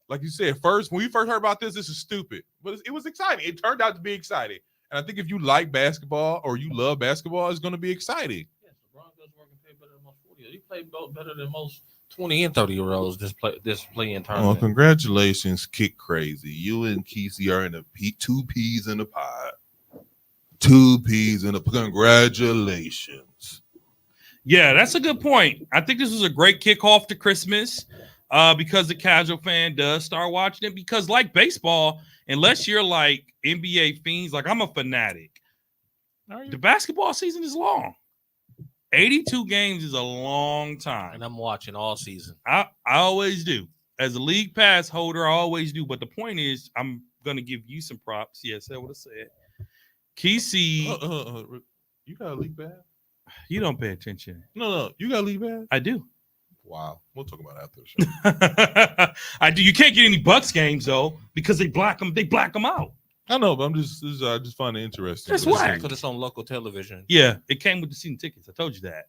Like you said, when we first heard about this is stupid, but it was exciting. It turned out to be exciting, and I think if you like basketball or you love basketball, it's going to be exciting.
Yes, LeBron does work and play better than most 40. He played better than most 20 and 30-year-olds this playing
Well,
tournament.
congratulations, Kick Crazy. You and Kesey are in the two peas in the pod. 2 peas in the congratulations.
Yeah, that's a good point. I think this was a great kickoff to Christmas because the casual fan does start watching it. Because like baseball, unless you're like NBA fiends, like I'm a fanatic, the basketball season is long. 82 games is a long time.
And I'm watching all season.
I always do. As a league pass holder, I always do. But the point is, I'm going to give you some props. Yes, I would have said. Kesey,
You got a league bad?
you don't pay attention.
No, you got a league bad?
I do.
Wow, we'll talk about it after the show.
I do. You can't get any Bucks games though because they black them. They black them out.
I know, but I just find it interesting.
That's
to
whack.
see.
Because it's on local television.
Yeah, it came with the season tickets. I told you that.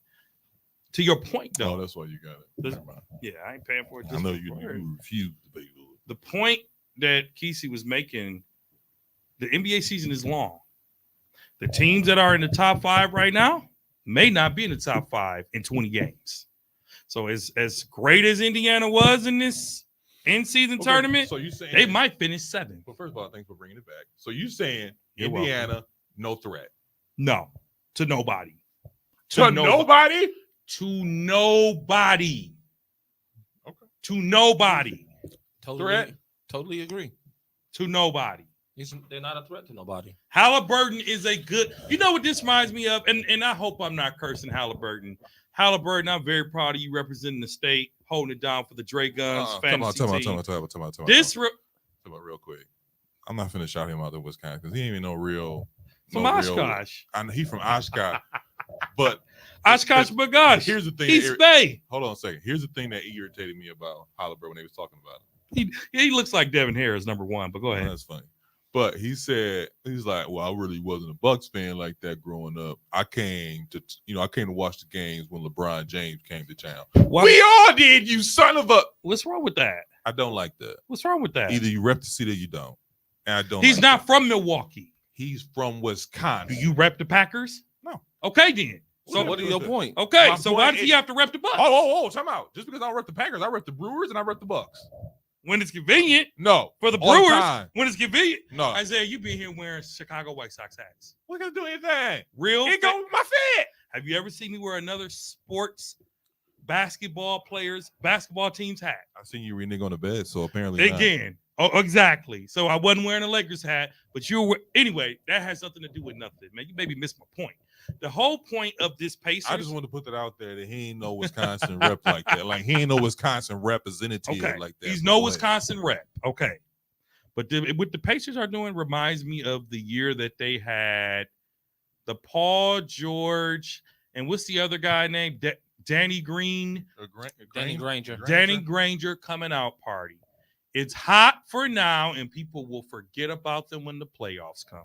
To your point,
No,
though.
that's why you got it.
This-
Never mind.
Yeah, I ain't paying for it.
I
just
know
for
you
it.
refuse to pay for it.
The point that Kesey was making, the NBA season is long. The teams that are in the top 5 right now may not be in the top 5 in 20 games. So as great as Indiana was in this in-season
Okay,
tournament,
So you saying
they might finish 7th.
Well, first of all, thanks for bringing it back. So you saying
You're
Indiana, no threat
No, to nobody.
to nobody?
To nobody.
Okay.
To nobody.
Totally agree.
To nobody.
They're not a threat to nobody.
Halliburton is a good. You know what this reminds me of, and I hope I'm not cursing Halliburton. Halliburton, I'm very proud of you representing the state, holding it down for the Dre Guns fantasy team. This
Talk about real quick. I'm not finna shout him out of Wisconsin because he ain't even no real.
from
no real-
Oshkosh,
I know he's from Oshkosh, but
Oshkosh, but gosh,
here's the thing.
East Bay.
Hold on a second. Here's the thing that irritated me about Halliburton when they was talking about him.
He looks like Devin Harris, number 1. But go ahead.
That's funny. But he's like, well, I really wasn't a Bucks fan like that growing up. I came to watch the games when LeBron James came to town.
Why-
We all did, you son of a.
What's wrong with that?
I don't like that.
What's wrong with that?
Either you rep the city or you don't. And I don't.
He's
like
not
that.
from Milwaukee.
He's from Wisconsin.
Do you rep the Packers?
No.
Okay, then.
So
So
what is your point?
okay,
My
so
point
why does he
is-
have to rep the Bucks?
Time out. Just because I don't rep the Packers, I rep the Brewers and I rep the Bucks.
When it's convenient
No.
for the
all the
Brewers,
time.
when it's convenient.
No.
Isaiah, you been here wearing Chicago White Sox hats.
We're gonna do anything.
Real?
It goes with my fit.
Have you ever seen me wear another sports basketball team's hat?
I seen you renege on the bed, so apparently not.
Again. Oh, exactly. So I wasn't wearing a Lakers hat, but you were. Anyway, that has nothing to do with nothing, man. You maybe missed my point. The whole point of this Pacers.
I just want to put that out there that he ain't no Wisconsin rep like that. Like he ain't no Wisconsin representative
okay.
like that.
He's
But
no
go ahead.
Wisconsin rep. Okay. But what the Pacers are doing reminds me of the year that they had the Paul George and what's the other guy named Danny Green.
Danny Granger.
Danny Granger coming out party. It's hot for now, and people will forget about them when the playoffs come.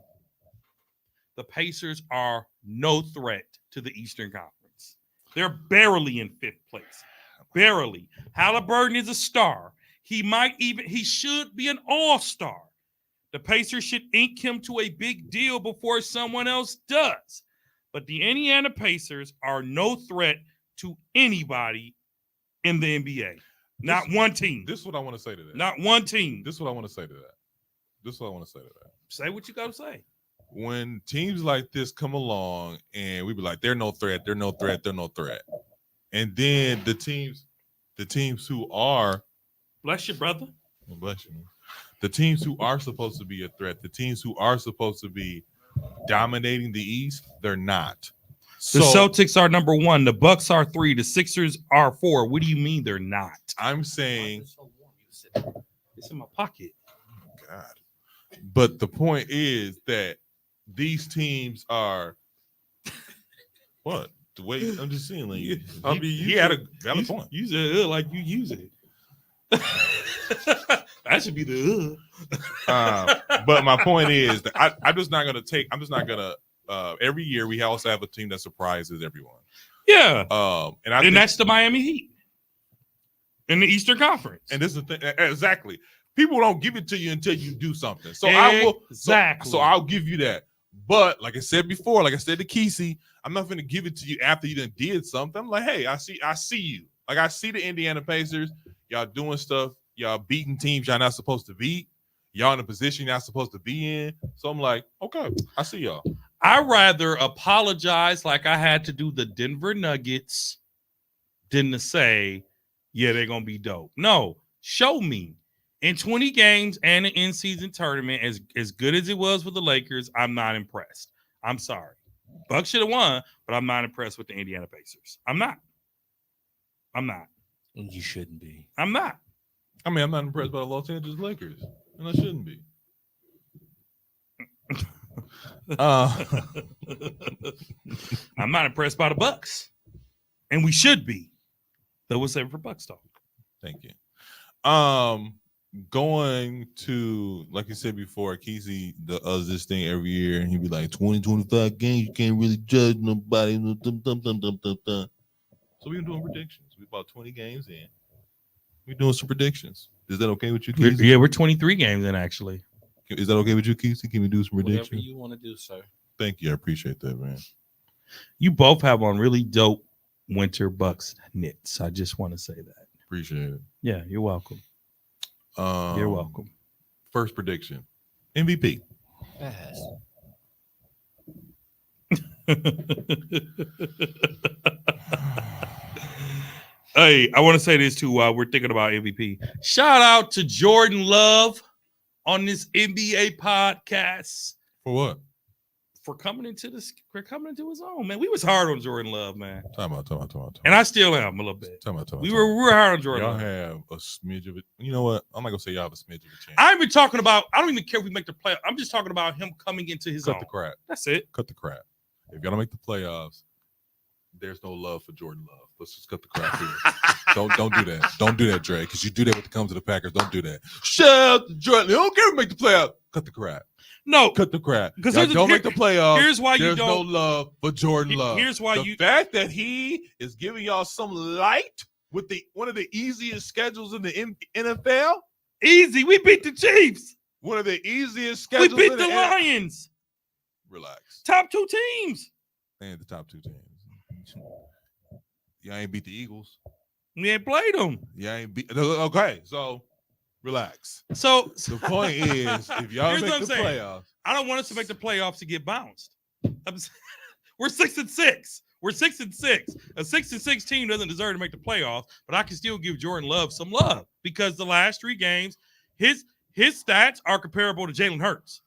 The Pacers are no threat to the Eastern Conference. They're barely in 5th place. Barely. Halliburton is a star. He should be an all-star. The Pacers should ink him to a big deal before someone else does. But the Indiana Pacers are no threat to anybody in the NBA. Not one team.
This is what I want to say to that.
Not one team.
This is what I want to say to that. This is what I want to say to that.
Say what you got to say.
When teams like this come along and we be like, they're no threat, they're no threat, they're no threat. And then the teams who are,
Bless you, brother.
bless you, the teams who are supposed to be a threat, the teams who are supposed to be dominating the East, they're not.
The Celtics are number 1. The Bucks are 3. The Sixers are 4. What do you mean they're not?
I'm saying,
It's in my pocket.
God. But the point is that these teams are what? The way I'm just saying, like
I mean,
he had a valid point.
Use it like you use it. That should be the.
But my point is that I'm just not gonna every year we also have a team that surprises everyone.
Yeah.
And I think,
That's the Miami Heat in the Eastern Conference.
and this is the thing exactly. People don't give it to you until you do something. So I will
Exactly.
So I'll give you that. But like I said before, like I said to Kesey, I'm not gonna give it to you after you done did something. I'm like, hey, I see you. Like I see the Indiana Pacers, y'all doing stuff, y'all beating teams y'all not supposed to beat, y'all in a position y'all supposed to be in. So I'm like, okay, I see y'all.
I'd rather apologize like I had to do the Denver Nuggets than to say, yeah, they're going to be dope. No, show me. In 20 games and an in-season tournament, as good as it was with the Lakers, I'm not impressed. I'm sorry. Bucks should have won, but I'm not impressed with the Indiana Pacers. I'm not.
You shouldn't be.
I'm not.
I mean, I'm not impressed by the Los Angeles Lakers, and I shouldn't be.
I'm not impressed by the Bucks, and we should be. Though we'll save it for Bucks talk.
Thank you. Going to, like you said before, Kesey does this thing every year, and he'd be like 20, 25 games, you can't really judge nobody. So we're doing predictions. We're about 20 games in. We're doing some predictions. Is that okay with you, Kesey?
Yeah, we're 23 games in, actually.
Is that okay with you, Kesey? Can we do some
Whatever
predictions?
you want to do, sir.
Thank you. I appreciate that, man.
You both have on really dope winter Bucks knits. I just want to say that.
Appreciate it.
Yeah, you're welcome. You're welcome.
First prediction. MVP.
Pass.
Hey, I want to say this too while we're thinking about MVP. Shout out to Jordan Love on this NBA podcast
For what?
for coming into his own, man. We was hard on Jordan Love, man.
Time out.
And I still am a little bit.
Time out.
We were hard on Jordan
Y'all
Love.
have a smidge of it. You know what? I'm not gonna say y'all have a smidge of a chance.
I'm even talking about, I don't even care if we make the playoffs. I'm just talking about him coming into his
Cut
own.
the crap.
That's it.
Cut the crap. If y'all don't make the playoffs, there's no love for Jordan Love. Let's just cut the crap here. Don't do that. Don't do that, Dre, because you do that when it comes to the Packers. Don't do that. Shout out to Jordan. They don't care if we make the playoffs. Cut the crap.
No,
Cut the crap.
Because
Y'all don't make the playoffs.
here's why you
There's no
don't.
love for Jordan Love.
Here's why
the
you.
fact that he is giving y'all some light with one of the easiest schedules in the NFL.
Easy. We beat the Chiefs.
One of the easiest
We
schedules.
beat
in
the
the
Lions.
Relax.
Top 2 teams.
And the top 2 teams. Y'all ain't beat the Eagles.
We ain't played them.
Y'all ain't beat. Okay, so relax.
So
The point is, if y'all
Here's what
make
I'm
the
saying.
playoffs,
I don't want us to make the playoffs to get bounced. We're 6-6. We're 6-6. A 6-6 team doesn't deserve to make the playoffs, but I can still give Jordan Love some love because the last 3 games, his stats are comparable to Jalen Hurts.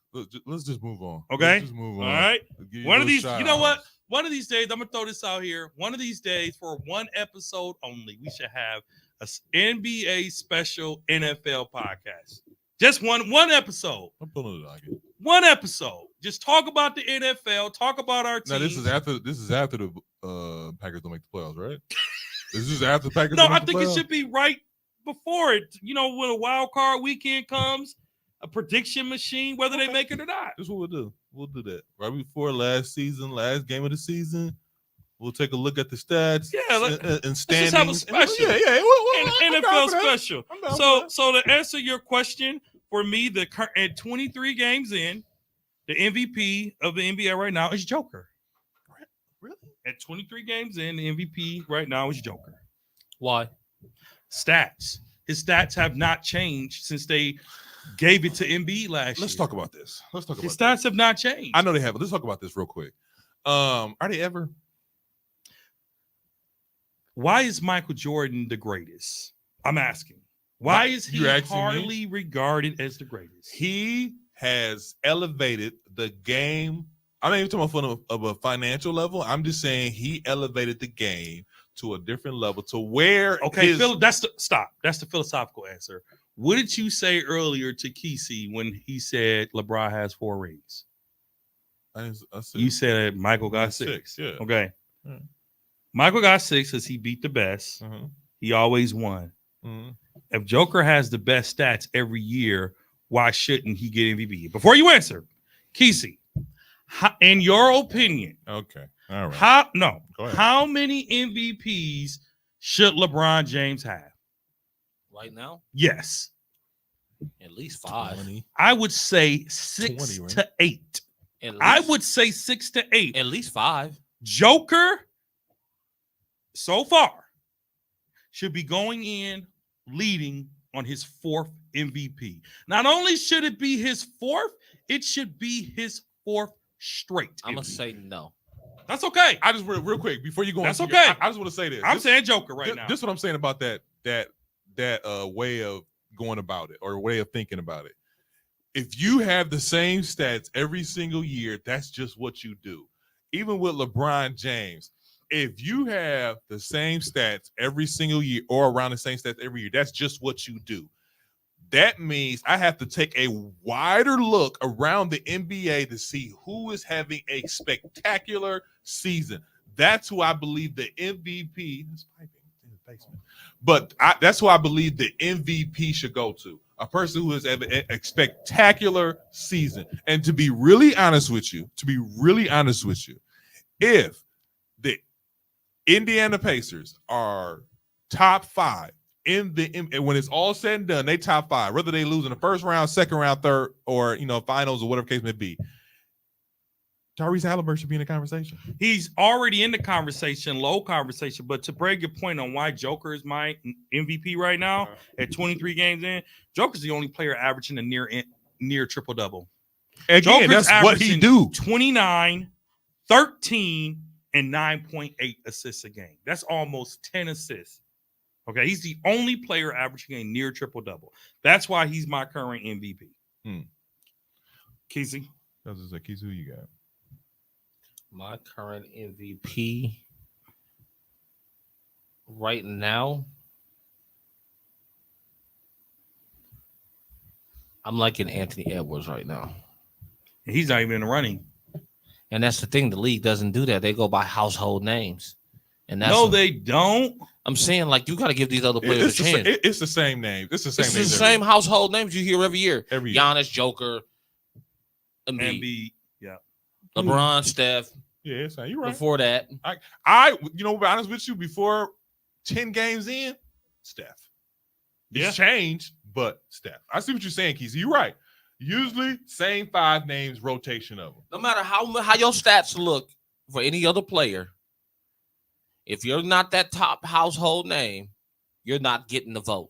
let's just move on.
Okay?
Let's just move on.
All right.
Give you
One of
those
these, you know what?
shout-outs.
One of these days, I'm gonna throw this out here. One of these days, for one episode only, we should have a NBA special NFL podcast. Just one episode.
I'm pulling it out again.
One episode. Just talk about the NFL. Talk about our team.
Now this is after the Packers don't make the playoffs, right? This is after the Packers.
No,
don't
I
make the
think it
playoffs?
should be right before it. You know, when a wild card weekend comes, a prediction machine, whether they
Okay.
make it or not.
That's what we'll do. We'll do that right before last game of the season. We'll take a look at the stats.
Yeah,
and
just have a
standings.
special.
Yeah.
And
I'm down
NFL
for that.
special.
I'm down for
So,
that.
so to answer your question, for me, at 23 games in, the MVP of the NBA right now is Joker.
Really?
At 23 games in, the MVP right now is Joker.
Why?
Stats. His stats have not changed since they gave it to Embiid last year.
Let's talk about this.
His stats have not changed.
I know they have. Let's talk about this real quick. Are they ever?
Why is Michael Jordan the greatest? I'm asking. Why is he
You're asking me?
hardly regarded as the greatest?
He has elevated the game. I'm not even talking about of a financial level. I'm just saying he elevated the game to a different level to where
Okay,
his,
Phil, that's the philosophical answer. What did you say earlier to Kesey when he said LeBron has 4 rings?
I said,
You said Michael got 6.
Yeah.
Okay.
Hmm.
Michael got 6 because he beat the best.
Uh-huh.
He always won.
Mhm.
If Joker has the best stats every year, why shouldn't he get MVP? Before you answer, Kesey, in your opinion,
Okay. All right.
how
Go ahead.
how many MVPs should LeBron James have?
Right now,
Yes.
at least 5.
20.
I would say 6
20, right?
to 8.
At least,
I would say 6 to 8.
at least 5.
Joker, so far, should be going in leading on his 4th MVP. Not only should it be his 4th, it should be his 4th straight.
I'm gonna
MVP.
say no.
That's okay.
I just real quick before you go.
That's
on,
okay.
I just want to say this.
I'm
This-
saying Joker right now.
This is what I'm saying about that way of going about it or way of thinking about it. If you have the same stats every single year, that's just what you do. Even with LeBron James, if you have the same stats every single year or around the same stats every year, that's just what you do. That means I have to take a wider look around the NBA to see who is having a spectacular season. That's who I believe the MVP is piping in the basement. But that's who I believe the MVP should go to. A person who has having a spectacular season. And to be really honest with you, if the Indiana Pacers are top 5 and when it's all said and done, they top 5, whether they lose in the first round, second round, third, or finals or whatever case may be. Tyrese Halliburton should be in the conversation.
He's already in the conversation, low conversation. But to break your point on why Joker is my MVP right now at 23 games in, Joker's the only player averaging a near triple double.
Again,
Joker's
that's what he
averaging
do.
29, 13, and 9.8 assists a game. That's almost 10 assists. Okay, he's the only player averaging a near triple double. That's why he's my current MVP. Kesey.
That's just like, who you got?
My current MVP right now, I'm liking Anthony Edwards right now.
He's not even in the running.
And that's the thing. The league doesn't do that. They go by household names. And that's
No, they don't.
I'm saying, like, you got to give these other players
It's
a
the,
chance.
it's the same name. It's the same.
It's the
names
same household names you hear every year.
every year.
Giannis, Joker, Embiid,
Embiid. Yeah.
LeBron, Steph.
Yeah, it's you're right.
Before that,
To be honest with you, before 10 games in, Steph.
Yeah.
It's changed, but Steph. I see what you're saying, Keith. You're right. Usually, same 5 names, rotation of them.
no matter how your stats look for any other player, if you're not that top household name, you're not getting the vote.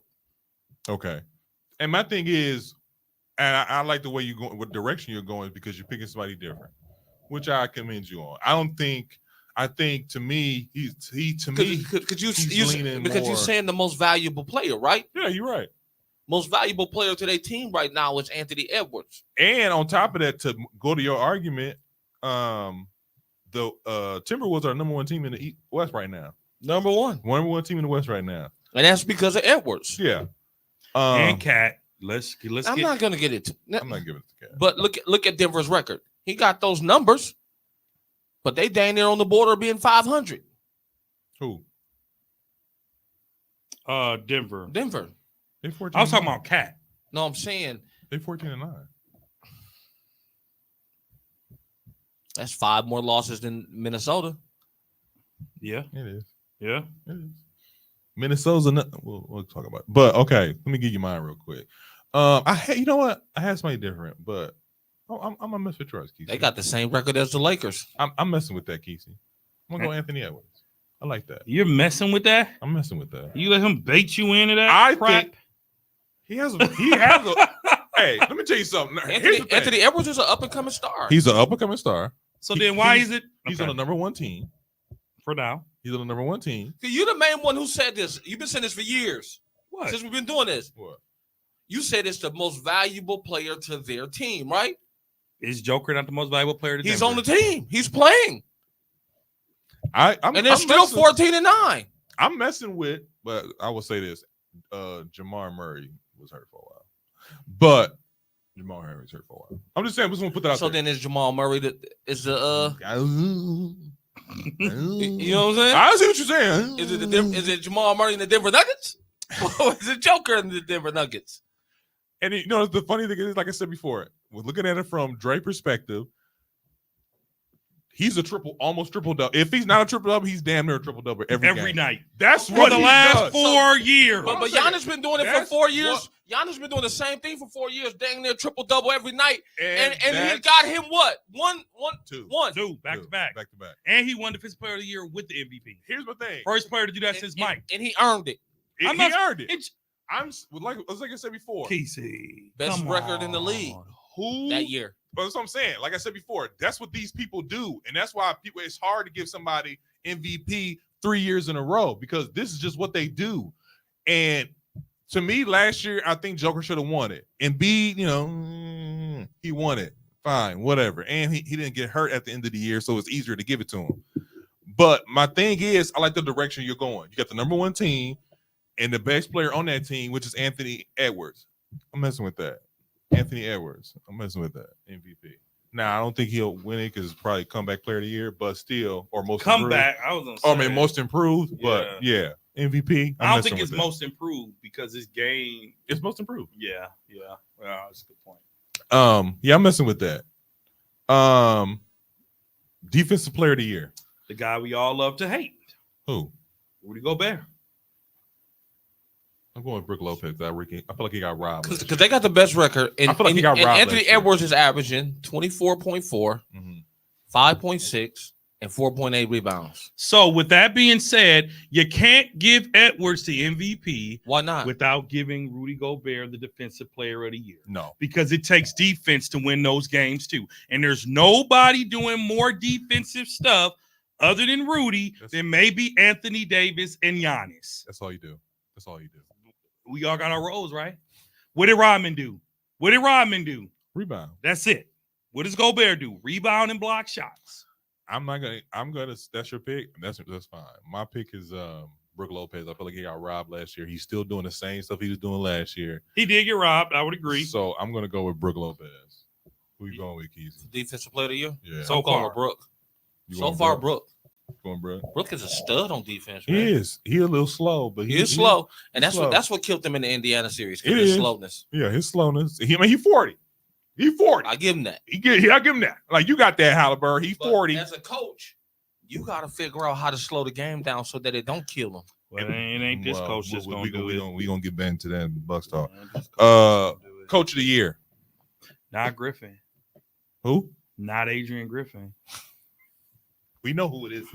Okay. And my thing is, and I like the way you're going, what direction you're going, because you're picking somebody different, which I commend you on. I think to me, he's leaning
Because
more-
you're saying the most valuable player, right?
Yeah, you're right.
Most valuable player to their team right now is Anthony Edwards.
And on top of that, to go to your argument, the Timberwolves are number 1 team in the West right now.
Number one.
Number 1 team in the West right now.
And that's because of Edwards.
Yeah.
And Cat. Let's
I'm
get
not gonna get it.
I'm not giving it to Cat.
But look at Denver's record. He got those numbers, but they dang near on the border of being 500.
Who?
Denver.
Denver.
They 14
I was talking about Cat.
No, I'm saying
They 14-9.
That's 5 more losses than Minnesota.
Yeah,
It is.
yeah.
It is. Minnesota's we'll talk about it. But okay, let me give you mine real quick. You know what? I had somebody different, but I'm gonna mess with yours, Kesey.
They got the same record as the Lakers.
I'm messing with that, Kesey. I'm gonna go Anthony Edwards. I like that.
You're messing with that.
I'm messing with that.
You let him bait you into that.
I
crap?
think he has a hey, let me tell you something. Here's the thing.
Anthony Edwards is an up and coming star.
He's an up and coming star.
So then why
he's-
is it?
He's
Okay,
on the number 1 team.
for now.
He's on the number 1 team.
You're the main one who said this. You've been saying this for years.
What?
Since we've been doing this.
What?
You said it's the most valuable player to their team, right?
Is Joker not the most valuable player? To
He's
Denver?
on the team. He's playing.
I'm
And they're
I'm
still
messing-
14-9.
I'm messing with, but I will say this: Jamar Murray was hurt for a while, but Jamal Murray was hurt for a while. I'm just saying, I'm just gonna put that out
So
there.
then is Jamal Murray you know
you
what I'm saying?
I see what you're saying.
Is it Jamal Murray in the Denver Nuggets? Or is it Joker in the Denver Nuggets?
And you know, the funny thing is, like I said before, we're looking at it from Dre perspective. He's almost triple double. If he's not a triple double, he's damn near a triple double every game.
night
That's
for
what
the
he
last
does.
4 years.
But
I'm saying,
Giannis been doing it for
that's
4 years.
what-
Giannis been doing the same thing for 4 years, dang near triple double every night. And he
that's
got him what? One.
two.
Two back to back,
Back to back.
and he won Defensive Player of the Year with the MVP.
Here's my thing.
First player to do that since Mike.
And he earned it.
He
I'm not-
earned it.
It's
Like I said before.
Casey.
Best
come
record in the
on.
league
Who
that year.
But that's what I'm saying. Like I said before, that's what these people do. And that's why it's hard to give somebody MVP 3 years in a row because this is just what they do. And to me, last year, I think Joker should have won it. And B, he won it. Fine, whatever. And he didn't get hurt at the end of the year, so it's easier to give it to him. But my thing is, I like the direction you're going. You got the number 1 team and the best player on that team, which is Anthony Edwards. I'm messing with that. Anthony Edwards. I'm messing with that. MVP. Now, I don't think he'll win it because it's probably comeback player of the year, but still, or most
Come
improved.
back. I was gonna
Oh, I
say.
mean, most improved, but yeah, MVP.
I don't
messing
think
with
it's
that.
most improved because his game.
It's most improved.
Yeah. Well, that's a good point.
Yeah, I'm messing with that. Defensive player of the year.
The guy we all love to hate,
Who?
Rudy Gobert.
I'm going with Brook Lopez. I feel like he got robbed.
Because they got the best record. And,
I feel like he got
and
robbed
Anthony
last year.
Edwards is averaging 24.4,
Mhm.
5.6, and 4.8 rebounds.
So, with that being said, you can't give Edwards the MVP
Why not?
without giving Rudy Gobert the Defensive Player of the Year.
No.
Because it takes defense to win those games too. And there's nobody doing more defensive stuff other than Rudy than maybe Anthony Davis and Giannis.
That's all you do. That's all you do.
We all got our roles, right? What did Rodman do? What did Rodman do?
Rebound.
That's it. What does Gobert do? Rebound and block shots.
I'm gonna that's your pick. That's fine. My pick is Brook Lopez. I feel like he got robbed last year. He's still doing the same stuff he was doing last year.
He did get robbed. I would agree.
So I'm gonna go with Brook Lopez. Who you going with, Keezy?
Defensive player of the year?
Yeah.
So
I'm going
far.
with Brooke.
You
So
going
far,
Brook?
Brooke.
Going Brook?
Brooke is a stud on defense,
He
man.
is. He a little slow, but
He is slow. And
he's
that's what killed them in the Indiana series.
It
His
is.
slowness.
Yeah, his slowness. He's 40. He's 40.
I give him that.
I give him that. Like you got that, Halliburton. He's
But
40.
as a coach, you got to figure out how to slow the game down so that it don't kill them.
Well, it ain't this
Well,
coach just going to do it.
we gonna get back into that in Bucks talk.
Ain't this coach just gonna do it.
Coach of the year.
Not Griffin.
Who?
Not Adrian Griffin.
We know who it is.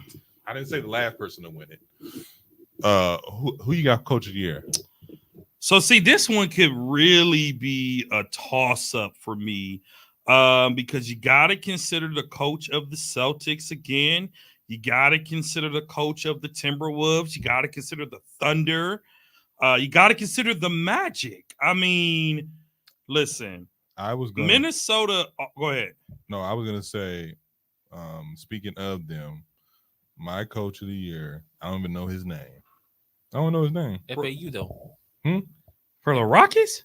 I didn't say the last person to win it. Who you got coach of the year?
So see, this one could really be a toss-up for me. Because you got to consider the coach of the Celtics again. You got to consider the coach of the Timberwolves. You got to consider the Thunder. You got to consider the Magic. I mean, listen,
I was gonna
Minnesota. Go ahead.
No, I was gonna say, speaking of them, my coach of the year, I don't even know his name. I don't know his name.
FAU, though.
For the Rockets?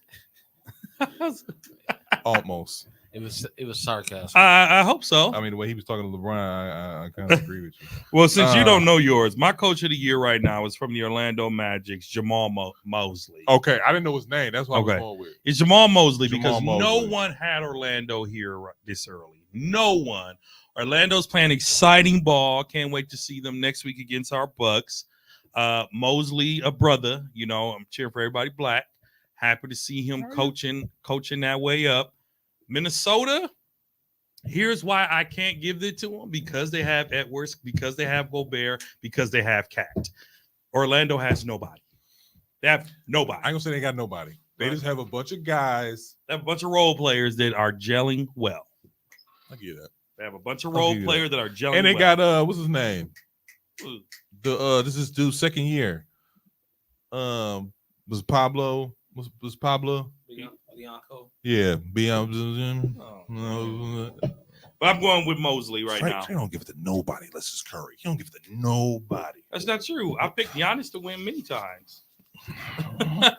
Almost.
It was sarcasm.
I hope so.
I mean, the way he was talking to LeBron, I kind of agree with you.
Well, since you
Uh,
don't know yours, my coach of the year right now is from the Orlando Magic's Jamal Mosley.
Okay, I didn't know his name. That's what I
Okay.
was going with.
It's Jamal Mosley
Jamal
because no
Mosley.
one had Orlando here this early. No one. Orlando's playing exciting ball. Can't wait to see them next week against our Bucks. Mosley, a brother, you know, I'm cheering for everybody black. Happy to see him coaching that way up. Minnesota, here's why I can't give it to them, because they have Edwards, because they have Gobert, because they have Cat. Orlando has nobody. They have nobody.
I ain't gonna say they got nobody. They just have a bunch of guys.
They have a bunch of role players that are gelling well.
I get that.
They have a bunch of
I'll
role
give you
players that are gelling
And they
well.
got what's his name?
Ooh.
This is dude's second year. Was Pablo? Was Pablo?
Bianco.
Yeah, Beyond.
Oh. But I'm going with Mosley right now.
They don't give it to nobody unless it's Curry. He don't give it to nobody.
That's not true. I picked Giannis to win many times. Can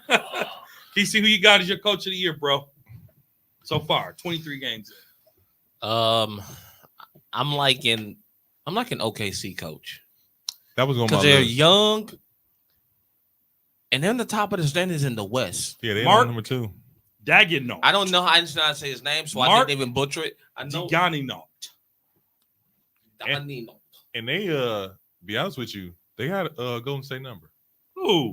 you see who you got as your coach of the year, bro? So far, 23 games.
I'm liking OKC coach
That was on my
because they're
list.
young, and they're on the top of the standings in the West.
Yeah, they
Mark-
number 2.
Dagenot.
I don't know how to say his name, so I
Mark
didn't even butcher it. I know
Dagenot.
Danilo.
And they be honest with you, they got Golden State number.
Ooh.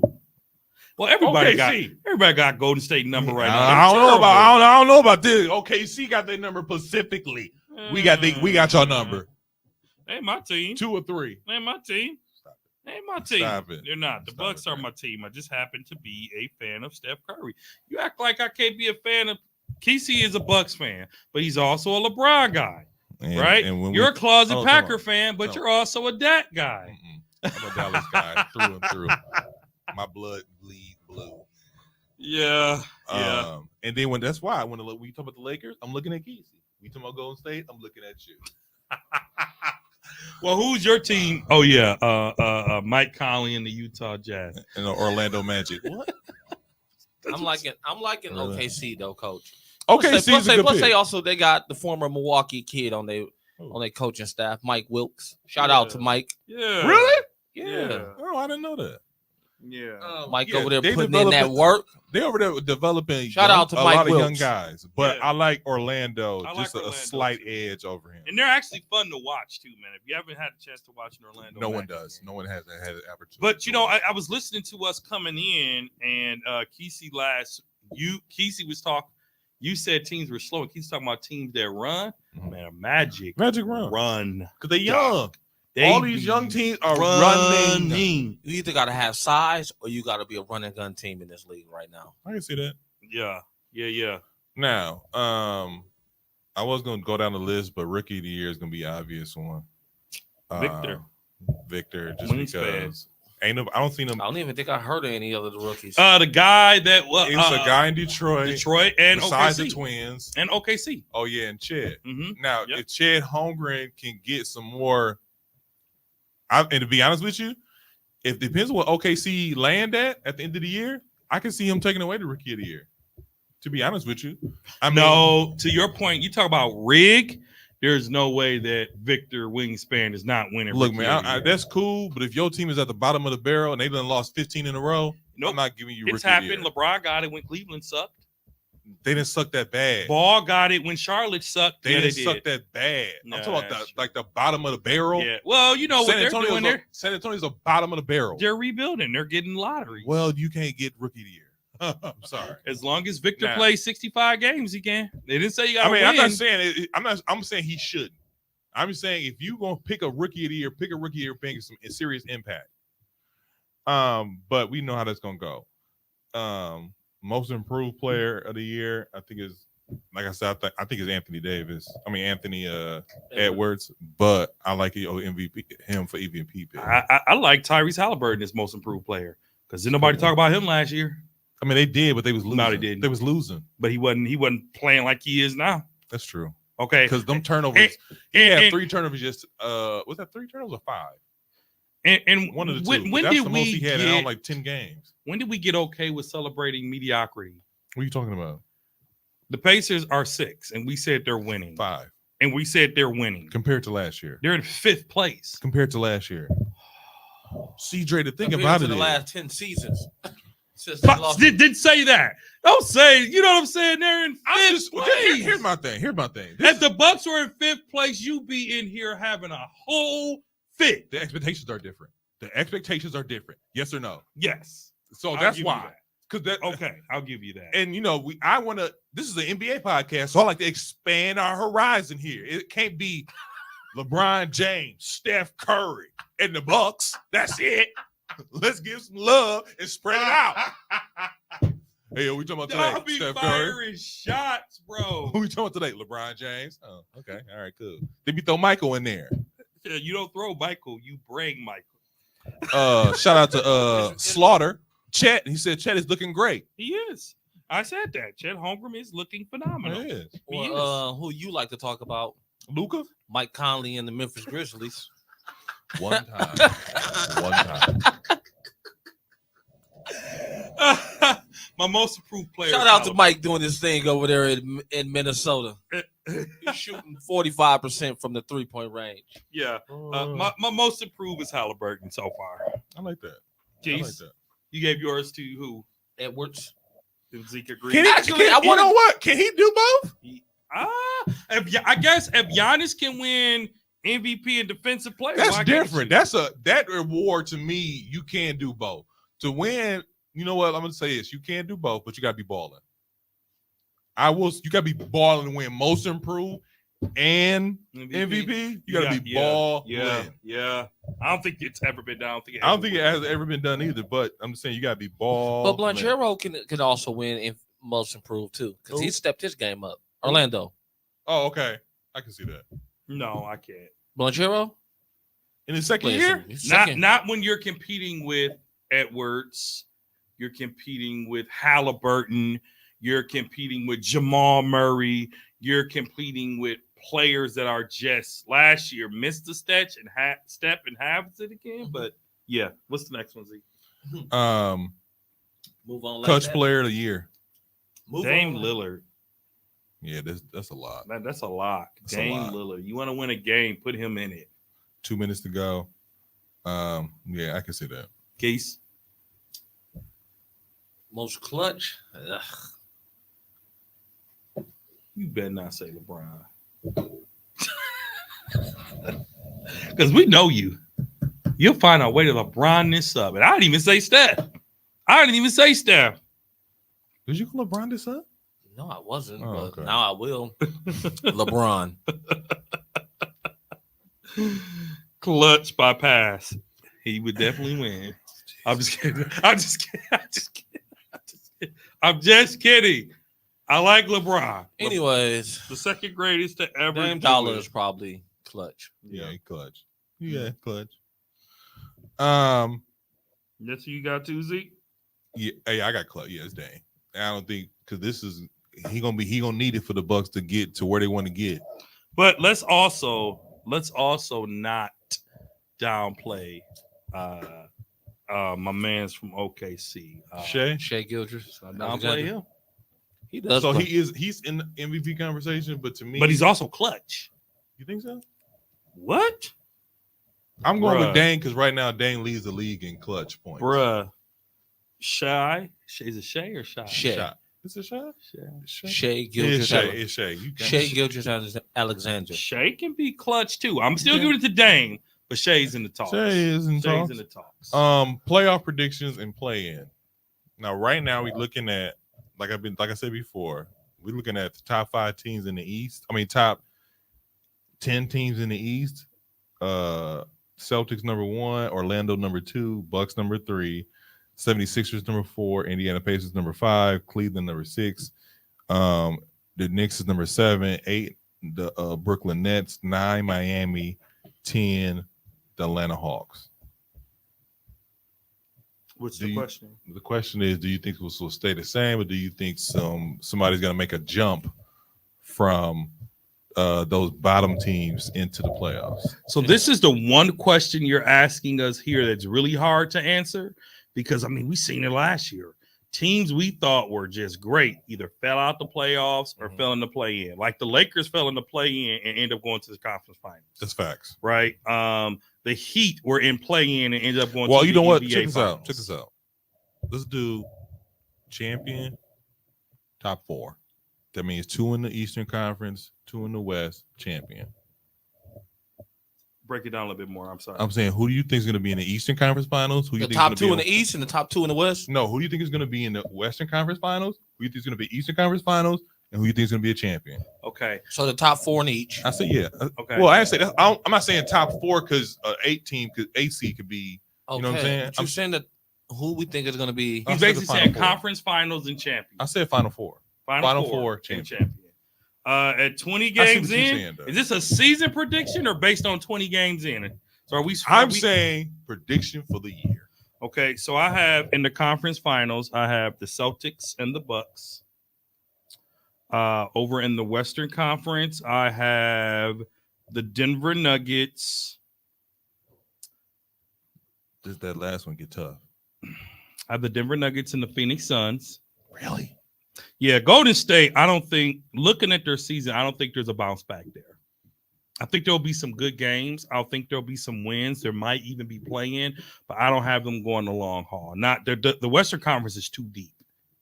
Well, everybody
OKC.
got Golden State number right now.
I don't know about this. OKC got their number specifically. We got your number.
Ain't my team.
2 or 3.
Ain't my team. Ain't my team.
Stop it.
They're not. The
Stop
Bucks
it,
are
man.
my team. I just happen to be a fan of Steph Curry. You act like I can't be a fan of. Kesey is a Bucks fan, but he's also a LeBron guy,
And,
right?
And when
You're a closet
Hold on,
Packer
hold on.
fan, but
No.
you're also a Dak guy.
I'm a Dallas guy through and through. My blood bleed blue.
Yeah, yeah.
And then that's why when we talk about the Lakers, I'm looking at Kesey. We talk about Golden State, I'm looking at you.
Well, who's your team? Oh yeah, Mike Conley and the Utah Jazz.
and the Orlando Magic. What?
I'm liking OKC though, coach.
Okay,
Plus they also they got the former Milwaukee kid on their coaching staff, Mike Wilkes. Shout out to Mike.
Yeah,
Really?
Yeah.
Oh, I didn't know that.
Yeah.
Mike
Yeah,
over there
they
putting in that
developing-
work.
They over there developing
Shout out to
a
Mike
lot of young
Wilkes.
guys, but
Yeah.
I like Orlando,
I like
just a
Orlando,
slight
too.
edge over him.
And they're actually fun to watch too, man. If you haven't had a chance to watch an Orlando,
No one
Magic
does.
game.
No one has had an opportunity.
But you know, I was listening to us coming in, and Kesey Kesey was talking. You said teams were slow, and Kesey talking about teams that run.
Mhm.
Man, Magic
Magic run
run.
because they young.
They
All these
be
young teams are running.
You either gotta have size or you gotta be a run and gun team in this league right now.
I can see that.
Yeah.
Now, I was gonna go down the list, but rookie of the year is gonna be an obvious one. Victor, just
Wingspan.
because ain't no, I don't see them.
I don't even think I heard of any other rookies.
The guy that
It's a guy in Detroit,
Detroit and
besides the
OKC.
Twins.
And OKC.
Oh yeah, and Chet.
Mm-hmm.
Now,
Yep.
if Chet Holmgren can get some more, and to be honest with you, it depends what OKC land at the end of the year. I can see him taking away the rookie of the year. To be honest with you, I mean,
No, to your point, you talk about rig. There's no way that Victor Wingspan is not winning.
look,
Rookie
man,
of the Year.
that's cool. But if your team is at the bottom of the barrel and they done lost 15 in a row,
Nope.
I'm not giving you
It's
rookie of the
happened.
year.
LeBron got it when Cleveland sucked.
They didn't suck that bad.
Ball got it when Charlotte sucked.
They
Yeah,
didn't
did.
suck that bad.
Nah,
I'm talking about
that's
the bottom of the barrel.
Yeah. Well, you know what
San
they're doing
Antonio's
there.
San Antonio's the bottom of the barrel.
They're rebuilding. They're getting lottery.
Well, you can't get rookie of the year. I'm sorry.
As long as Victor
Nah.
plays 65 games, he can. They didn't say you got
I
to
mean,
win.
I'm not saying I'm saying he shouldn't. I'm just saying if you gonna pick a rookie of the year, pick a rookie of the year making some serious impact. But we know how that's gonna go. Most improved player of the year, I think is, like I said, I think it's Anthony Davis. I mean Anthony Edwards, but I like MVP him for MVP pick.
I like Tyrese Halliburton as most improved player because didn't nobody talk about him last year.
I mean, they did, but they was losing.
No, they didn't.
They was losing.
But he wasn't playing like he is now.
That's true.
Okay.
Because them turnovers, he
and-
had
and-
3 turnovers. Just was that 3 turnovers or 5?
And
One of the two.
when,
but
when
that's
did
the most
we
he had
get,
in like 10 games.
when did we get okay with celebrating mediocrity?
What are you talking about?
The Pacers are 6, and we said they're winning.
5
And we said they're winning.
compared to last year.
They're in 5th place.
Compared to last year. CJ, the thing
Compared
about
to
it
the
is,
last 10 seasons. Since they lost
Did say that. Don't say, you know what I'm saying? They're in 5th place.
here's my thing. Here's my thing.
If the Bucks were in 5th place, you be in here having a whole fit.
The expectations are different. The expectations are different. Yes or no?
Yes.
So
I'll
that's
give you
why.
that.
Because that
Okay, I'll give you that.
and I want to. This is an NBA podcast, so I like to expand our horizon here. It can't be LeBron James, Steph Curry, and the Bucks. That's it. Let's give some love and spread it out. Hey, we talking about
Y'all
today?
be
Steph Curry.
firing shots, bro.
Who we talking about today? LeBron James. Oh, okay. All right, cool. Did we throw Michael in there?
Yeah, you don't throw Michael, you bring Michael.
Shout out to Slaughter. Chet. He said Chet is looking great.
He is. I said that. Chet Holmgren is looking phenomenal.
He is.
He is.
who you like to talk about?
Luka.
Mike Conley and the Memphis Grizzlies.
One time. One time.
My most improved player.
Shout out to Mike doing this thing over there in Minnesota. He's shooting 45% from the 3-point range.
Yeah. My most improved is Halliburton so far.
I like that. I like
Keith,
that.
you gave yours to who?
Edwards.
Did Zeke agree?
Can he,
Actually,
can,
I
you
wanna-
know what? Can he do both?
I guess if Giannis can win MVP and defensive player,
That's
why can't
different.
you?
That reward to me, you can do both. To win, you know what? I'm gonna say this. You can do both, but you gotta be balling. You gotta be balling to win most improved and MVP. You gotta be balling.
Yeah. I don't think it's ever been done.
I don't think it has ever been done either, but I'm just saying you gotta be ball.
But Blanchero can also win in most improved too, because he
Who?
stepped his game up. Orlando.
Oh, okay. I can see that.
No, I can't.
Blanchero?
In his second
Plays
year?
in his second-
Not when you're competing with Edwards. You're competing with Halliburton. You're competing with Jamal Murray. You're competing with players that are just last year missed the step and have it again. But yeah, what's the next one, Zeke?
Move on. Like
Clutch
that.
player of the year.
Move
Dame
on.
Lillard.
Yeah, that's a lot.
That's a lot.
That's a
Dame
lot.
Lillard. You want to win a game, put him in it.
2 minutes to go. Yeah, I can see that.
Case.
Most clutch. Ugh.
You better not say LeBron. Because we know you. You'll find a way to LeBron this up. And I didn't even say Steph.
Did you call LeBron this up?
No, I wasn't,
Oh,
but
okay.
now I will. LeBron.
Clutch by pass. He would definitely win. I'm just kidding. I'm just kidding. I like LeBron.
Anyways,
The second greatest to ever.
Dame
do
Dollar
it.
is probably clutch.
Yeah, he clutch. Yeah, clutch.
That's who you got too, Zeke?
Yeah, hey, I got clutch. Yeah, it's Dame. I don't think because this is he gonna need it for the Bucks to get to where they want to get.
But let's also not downplay my man's from OKC.
Shea.
Shea Gilgeous.
Downplay him.
He does.
So
play.
he's in the MVP conversation, but to me,
But he's also clutch.
you think so?
What?
I'm going
Bruh.
with Dame because right now Dame leads the league in clutch points.
Bruh. Shy? Is it Shay or Shy?
Shea.
Shot. Is it shot?
Shay.
Shea
It's
Gilgeous.
Shea. It's Shea. You got
Shea Gilgeous Alexander.
Shay can be clutch too. I'm still giving it to Dame, but Shay's in the talks.
Shea is in
Shay's
talks.
in the talks.
Playoff predictions and play in. Now, right now, we're looking at like I said before, we're looking at the top 5 teams in the East. I mean, top 10 teams in the East. Celtics number 1, Orlando number 2, Bucks number 3, 76ers number 4, Indiana Pacers number 5, Cleveland number 6. The Knicks is number 7, 8, the Brooklyn Nets, 9, Miami, 10, the Atlanta Hawks.
What's
do
the
you-
question?
The question is, do you think this will stay the same, or do you think somebody's going to make a jump from those bottom teams into the playoffs?
So this is the one question you're asking us here that's really hard to answer because I mean we seen it last year. teams we thought were just great either fell out the playoffs or
Mhm.
fell in the play in. Like the Lakers fell in the play in and ended up going to the conference finals.
That's facts.
Right. The Heat were in play in and ended up going
Well,
to
you
the
know what?
NBA
Check this
finals.
out. Check this out. Let's do champion, top 4. That means 2 in the Eastern Conference, 2 in the West, champion.
Break it down a little bit more. I'm sorry.
I'm saying, who do you think is going to be in the Eastern Conference Finals? Who you
The
think
top
is
2
gonna
in
be
the East and the top 2 in the West.
No, who do you think is going to be in the Western Conference Finals? Who do you think is going to be Eastern Conference Finals? And who you think is going to be a champion?
Okay.
So the top 4 in each.
I said, yeah.
Okay.
Well, I didn't say that. I'm not saying top 4 because 8 team, because AC could be.
Okay.
You know what I'm saying?
But you're saying that who we think is going to be.
I
He's
said the
basically
Final
saying
Four.
conference finals and champions.
I said Final 4. Final Four
and
champion.
At 20
I see
games
what you're
in,
saying, though.
is this a season prediction or based on 20 games in? So are we?
I'm saying prediction for the year.
Okay, so I have in the conference finals, I have the Celtics and the Bucks. Over in the Western Conference, I have the Denver Nuggets.
Does that last one get tough?
I have the Denver Nuggets and the Phoenix Suns.
Really?
Yeah, Golden State, I don't think, looking at their season, I don't think there's a bounce back there. I think there'll be some good games. I think there'll be some wins. There might even be play-in, but I don't have them going the long haul. Not the Western Conference is too deep.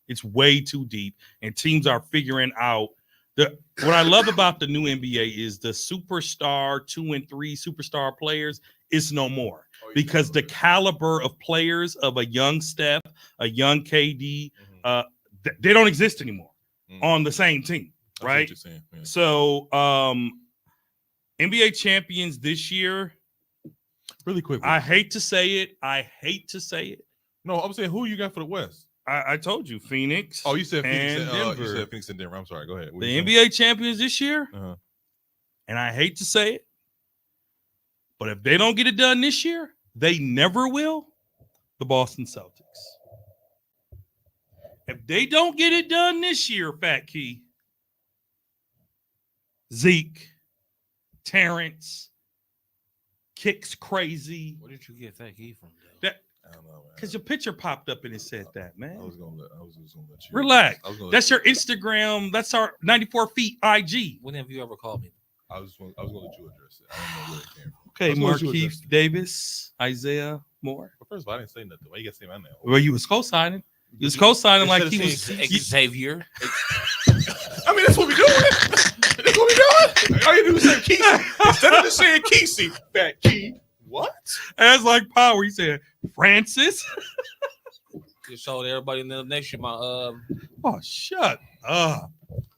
It's way too deep, and teams are figuring out what I love about the new NBA is the superstar 2 and 3 superstar players is no more because the caliber of players of a young Steph, a young KD, they don't exist anymore on the same team,
I see what
right?
you're saying, yeah.
So, NBA champions this year.
Really quick.
I hate to say it.
No, I'm saying, who you got for the West?
I told you, Phoenix.
Oh, you said Phoenix.
and
You
Denver.
said Phoenix and Denver. I'm sorry. Go ahead. What
The
you saying?
NBA champions this year,
Uh-huh.
and I hate to say it, but if they don't get it done this year, they never will. The Boston Celtics. If they don't get it done this year, Fat Key, Zeke, Terrence, Kicks crazy.
Where did you get that key from?
I don't know, man.
Because your picture popped up and it said that, man.
I was just gonna let you
Relax.
I was gonna let
That's
you-
your Instagram. That's our 94 feet IG.
When have you ever called me?
I was gonna let you address it. I don't know where it came from.
Okay,
That's what you
Markeith
addressed.
Davis, Isaiah Moore.
But first of all, I didn't say nothing. Why you gotta say my name?
Well, you was co-signing. You was co-signing like he
Instead
was.
of
Xavier.
I mean, that's what we doing. That's what we doing. All you do is say Kesey. Instead of just saying Kesey, Fat Key. What?
As like power, he said Francis.
You showed everybody in the nation my
Oh, shut up.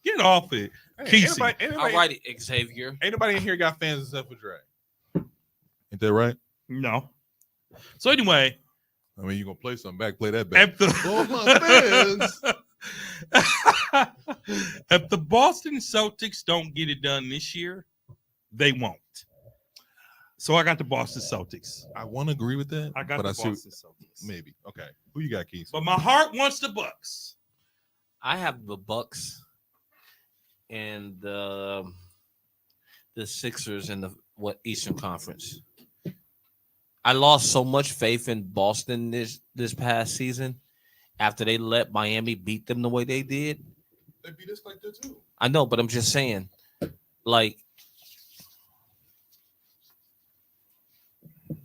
Get off it.
Hey,
Kesey.
all right, Xavier.
Ain't nobody in here got fans except for Dre. Ain't that right?
No. So anyway,
I mean, you gonna play something back? Play that back.
if the, if the Boston Celtics don't get it done this year, they won't. So I got the Boston Celtics.
I want to agree with that.
I got
but
the
I see
Boston Celtics.
maybe. Okay, who you got, Keith?
But my heart wants the Bucks.
I have the Bucks and the Sixers in the Eastern Conference. I lost so much faith in Boston this past season after they let Miami beat them the way they did.
They beat us like that too.
I know, but I'm just saying, like,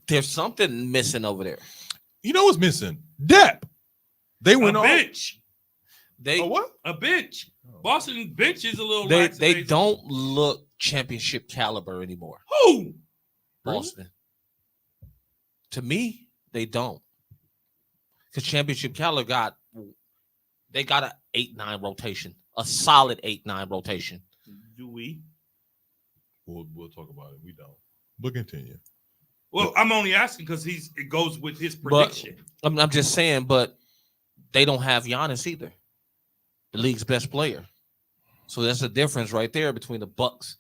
there's something missing over there.
You know what's missing? Depth. They
A
went on.
bench.
They
Oh, what?
A bench. Boston bench is a little
they
lackadaisical.
don't look championship caliber anymore.
Who?
Boston. To me, they don't. Because championship caliber got an 8-9 rotation, a solid 8-9 rotation.
Do we?
We'll talk about it. We don't. But continue.
Well, I'm only asking because it goes with his
But-
prediction.
I'm just saying, but they don't have Giannis either, the league's best player. So that's the difference right there between the Bucks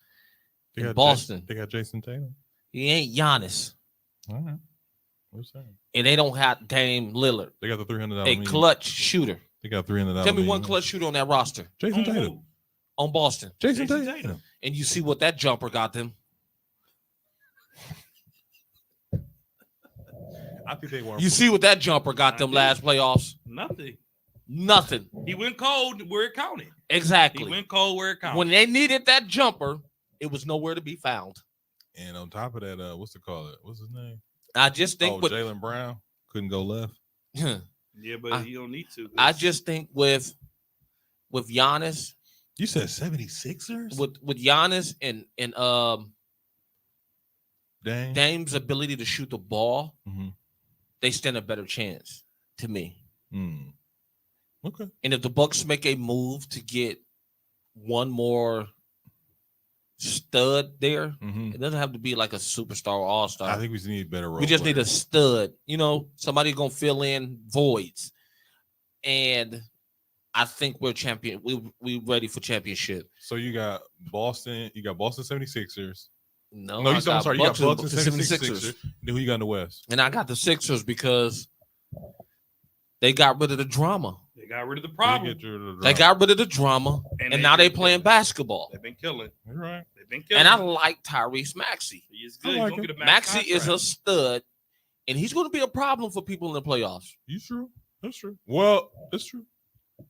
They
and
got
Boston.
They got Jason Tatum.
He ain't Giannis,
All right. What's that?
and they don't have Dame Lillard,
They got the $300
a
million.
clutch shooter.
They got $300.
Tell me one
million.
clutch shooter on that roster
Jason
On
Tatum.
who?
on Boston,
Jason
Jason
Tatum.
Tatum.
and you see what that jumper got them.
I think they won.
You see what that jumper got them last playoffs.
Nothing.
Nothing.
He went cold where it counted. He
Exactly.
went cold where it counted.
When they needed that jumper, it was nowhere to be found.
And on top of that, what's it called? What's his name?
I just think
Oh, Jalen Brown couldn't go left.
yeah, but you don't need to.
I just think with Giannis,
You said 76ers?
with Giannis and
Dang.
Dame's ability to shoot the ball,
Mhm.
they stand a better chance to me.
Mm. Okay.
And if the Bucks make a move to get one more stud there,
Mhm.
it doesn't have to be like a superstar or all-star.
I think we just need better role
We just need a
players.
stud, somebody gonna fill in voids. And I think we're champion. We ready for championship.
So you got Boston 76ers.
No,
No,
I
I'm sorry. You got Bucks and
the
76ers. Then who you got in the West?
And I got the Sixers because they got rid of the drama.
they got rid of the
Who you
problem.
get your-
They got rid of the drama, and now they
been
playing
killing.
basketball.
They've been killing.
You're right.
They've been killing.
And I like Tyrese Maxey.
he is
I
good.
like
He's gonna
him.
get a max
Maxey is a
contract.
stud, and he's going to be a problem for people in the playoffs.
You true. That's true. Well, that's true.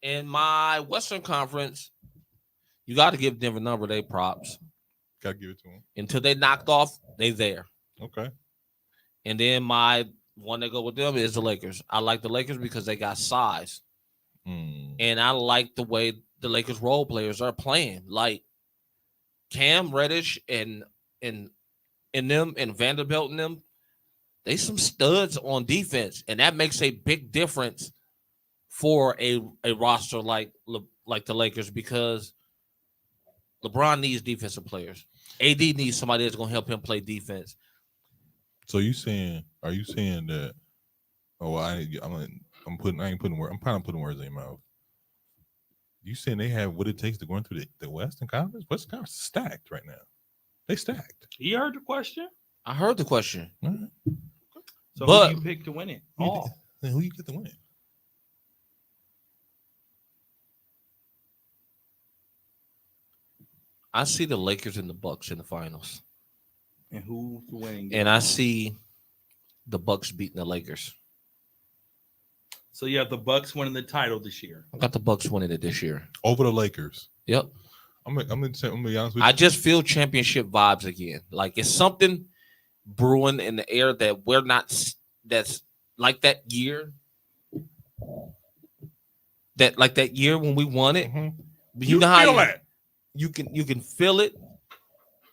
In my Western Conference, you got to give Denver number they props.
Gotta give it to him.
Until they knocked off, they there.
Okay.
And then my one that go with them is the Lakers. I like the Lakers because they got size.
Mm.
And I like the way the Lakers role players are playing. Like Cam Reddish and them and Vanderbilt and them, they some studs on defense. And that makes a big difference for a roster like the Lakers because LeBron needs defensive players. AD needs somebody that's gonna help him play defense.
So are you saying that? Oh, I ain't putting words. I'm kind of putting words in your mouth. You saying they have what it takes to go into the Western Conference? Western Conference is stacked right now. They stacked.
You heard the question.
I heard the question.
All right.
So
But-
who do you pick to win it?
Who you
All.
think- then who you get to win?
I see the Lakers and the Bucks in the finals.
And who's winning?
And I see the Bucks beating the Lakers.
So you have the Bucks winning the title this year.
I got the Bucks winning it this year.
Over the Lakers.
Yep.
I'm gonna be honest with you.
I just feel championship vibes again. Like it's something brewing in the air that we're not. That's like that year. That year when we won it.
Mhm.
You know how
feel that.
you can feel it.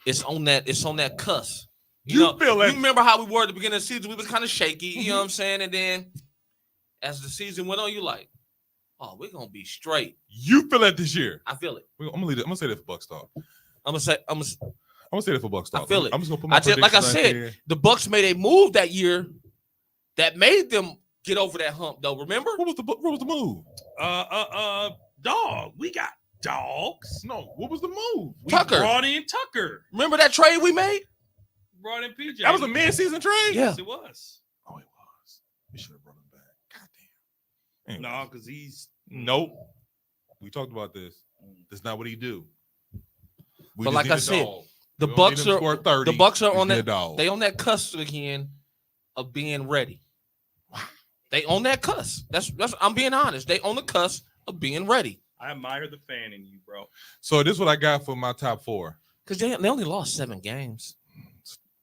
It's on that cuss.
You feel it.
You remember how we were at the beginning of the season? We was kind of shaky. You know what I'm saying? And then as the season went on, you like, oh, we're gonna be straight.
You feel that this year.
I feel it.
I'm gonna leave it. I'm gonna say that for Bucks talk.
I'm gonna say
I'm gonna say that for Bucks talk.
I feel it.
I'm just gonna put my
I just like I
predictions out
said,
there.
the Bucks made a move that year that made them get over that hump. Though, remember?
What was the move?
Dog. We got dogs.
No, what was the move?
We
Tucker.
brought in Tucker.
Remember that trade we made?
Brought in PJ.
That was a mid-season trade.
Yeah.
Yes, it was.
Oh, it was. We should have brought him back. God damn.
No, because he's
Nope. We talked about this. That's not what he do. We
But
just
like
need
I
a
said,
dog.
the
We don't
Bucks
need him to
are
score 30.
the Bucks are
We
on
need a
that.
dog.
They on that cusp again of being ready. They on that cusp. That's I'm being honest. They on the cusp of being ready
I admire the fan in you, bro.
So this is what I got for my top four.
because they only lost 7 games.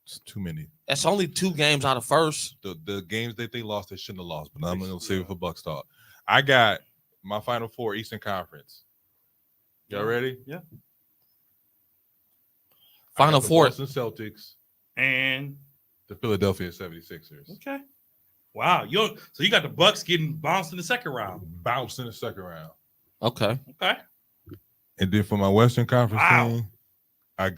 It's too many.
That's only 2 games out of first.
The games that they lost, they shouldn't have lost. But I'm gonna save it for Bucks talk. I got my final four Eastern Conference. Y'all ready?
Yeah.
I got
Final
the
four.
Boston Celtics,
And
the Philadelphia 76ers.
okay. Wow. So you got the Bucks getting bounced in the second round.
Bounced in the second round.
Okay.
Okay.
And then for my Western Conference
Wow.
team, I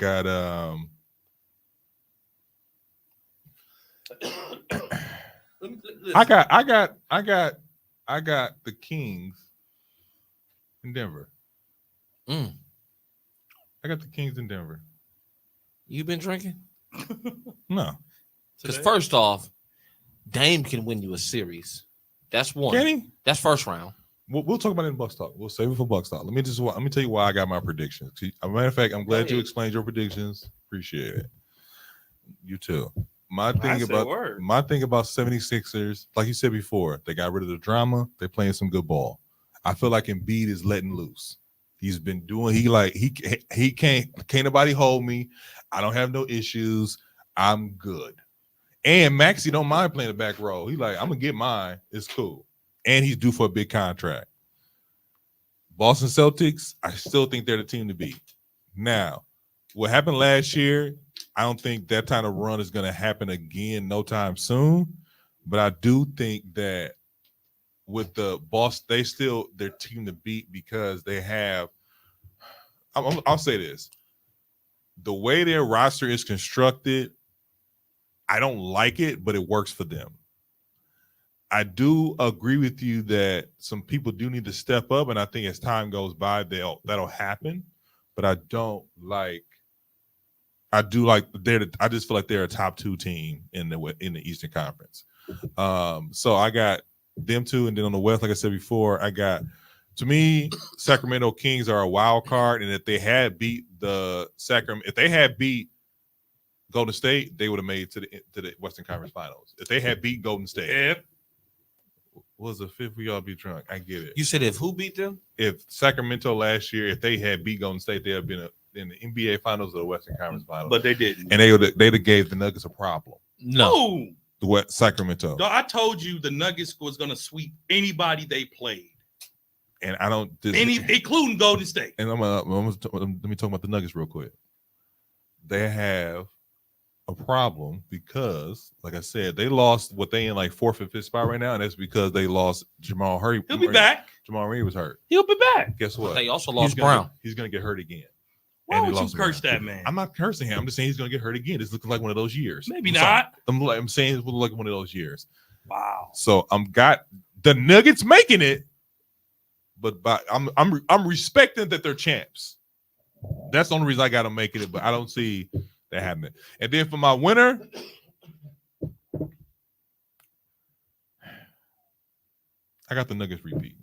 got I got the Kings in Denver.
Mm.
I got the Kings in Denver.
You been drinking?
No.
Because
Today?
first off, Dame can win you a series. That's one.
Can he?
That's first round.
We'll talk about it in Bucks Talk. We'll save it for Bucks Talk. Let me tell you why I got my predictions. As a matter of fact, I'm glad you
ahead.
explained your predictions. Appreciate it. You too. My
I
thing
said
about
word.
my thing about 76ers, like you said before, they got rid of the drama. They're playing some good ball.
I feel like Embiid is letting loose. He's been doing. He can't nobody hold me. I don't have no issues. I'm good. And Maxey don't mind playing the back row. He's like, I'm gonna get mine. It's cool. And he's due for a big contract. Boston Celtics, I still think they're the team to beat. Now, what happened last year, I don't think that kind of run is going to happen again no time soon. But I do think that with the Boston, they still their team to beat because they have. I'll say this: the way their roster is constructed, I don't like it, but it works for them. I do agree with you that some people do need to step up, and I think as time goes by, that'll happen. But I don't like. I do like I just feel like they're a top 2 team in the Eastern Conference. So I got them 2, and then on the West, like I said before, I got to me Sacramento Kings are a wild card, and if they had beat Golden State, they would have made to the Western Conference Finals. If they had beat Golden State, what was the fifth? We all be drunk. I get it.
You said if who beat them?
If Sacramento last year, if they had beat Golden State, they would have been in the NBA Finals or the Western Conference Finals.
But they didn't.
And they'd have gave the Nuggets a problem.
No.
Sacramento.
I told you the Nuggets was going to sweep anybody they played.
And I don't
including Golden State.
And let me talk about the Nuggets real quick. They have a problem because, like I said, they lost what they in like 4th and 5th spot right now, and that's because they lost Jamal Murray.
He'll be back.
Jamal Murray was hurt.
He'll be back.
Guess what?
They also lost Brown.
He's gonna get hurt again.
Why would you curse that man?
I'm not cursing him. I'm just saying he's gonna get hurt again. This looks like one of those years.
Maybe not.
I'm saying it's like one of those years.
Wow.
So I'm got the Nuggets making it, but I'm respecting that they're champs. That's the only reason I got them making it, but I don't see that happening. And then for my winner, I got the Nuggets repeating.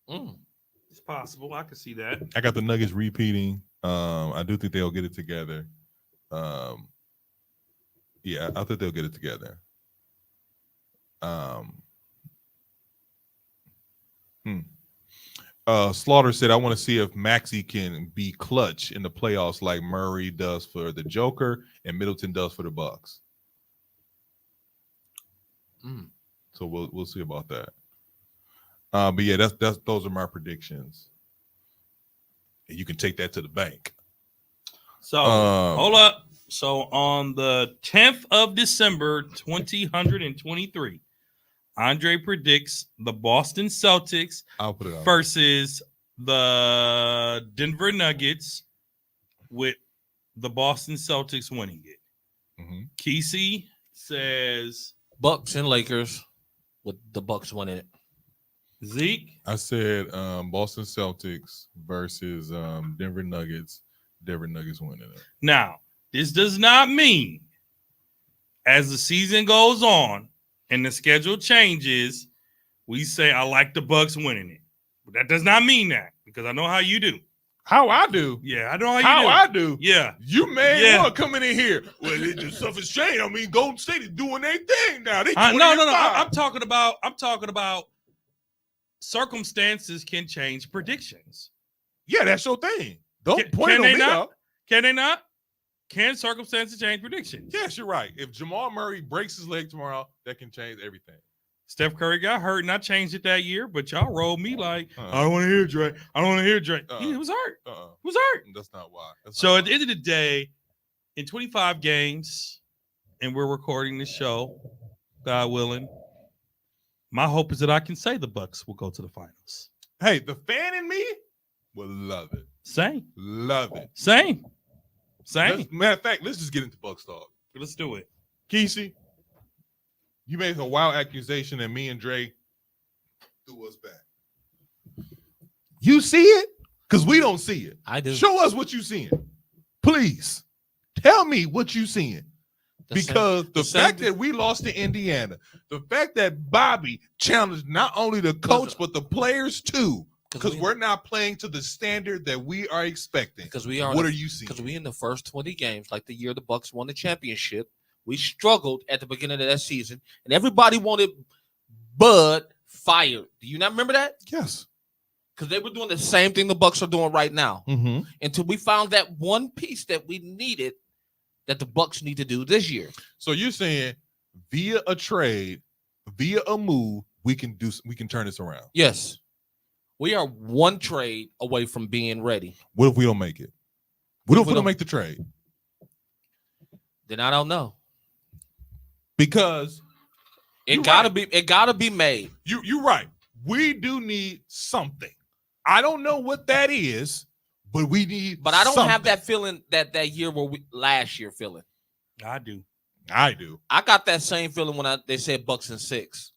It's possible. I can see that.
I got the Nuggets repeating. I do think they'll get it together. Yeah, I think they'll get it together. Slaughter said, I want to see if Maxey can be clutch in the playoffs like Murray does for the Joker and Middleton does for the Bucks. So we'll see about that. But yeah, those are my predictions. And you can take that to the bank.
So hold up. So on the 10th of December, 2023, Andre predicts the Boston Celtics versus the Denver Nuggets, with the Boston Celtics winning it. Kesey says
Bucks and Lakers with the Bucks winning it.
Zeke?
I said Boston Celtics versus Denver Nuggets. Denver Nuggets winning it.
Now, this does not mean as the season goes on and the schedule changes, we say I like the Bucks winning it. But that does not mean that, because I know how you do.
How I do?
Yeah, I know how
I do.
Yeah.
You may want coming in here. Well, it just stuff has changed. I mean, Golden State is doing their thing now. No.
I'm talking about circumstances can change predictions.
Yeah, that's your thing. Don't point it on me now.
Can they not? Can circumstances change predictions?
Yes, you're right. If Jamal Murray breaks his leg tomorrow, that can change everything.
Steph Curry got hurt and I changed it that year, but y'all rolled me like, I don't want to hear Drake. I don't want to hear Drake. He was hurt. He was hurt.
That's not why.
So at the end of the day, in 25 games, and we're recording this show, God willing, my hope is that I can say the Bucks will go to the finals.
Hey, the fan in me will love it.
Same.
Love it.
Same.
Matter of fact, let's just get into Bucks talk.
Let's do it.
Kesey, you made a wild accusation that me and Dre threw us back. You see it? Because we don't see it.
I do.
Show us what you seeing. Please. Tell me what you seeing. Because the fact that we lost to Indiana, the fact that Bobby challenged not only the coach, but the players too. Because we're not playing to the standard that we are expecting.
Because we are.
What are you seeing?
Because we in the first 20 games, like the year the Bucks won the championship, we struggled at the beginning of that season, and everybody wanted Bud fired. Do you not remember that?
Yes.
Because they were doing the same thing the Bucks are doing right now.
Mm-hmm.
Until we found that one piece that we needed that the Bucks need to do this year.
So you're saying via a trade, via a move, we can turn this around.
Yes. We are one trade away from being ready.
What if we don't make it? What if we don't make the trade?
Then I don't know.
Because
It
You're
gotta
right.
be. It gotta be made.
you're right. We do need something. I don't know what that is, but we need.
But I don't
something.
have that feeling that year where we last year feeling.
I do.
I do.
I got that same feeling when they said Bucks and 6.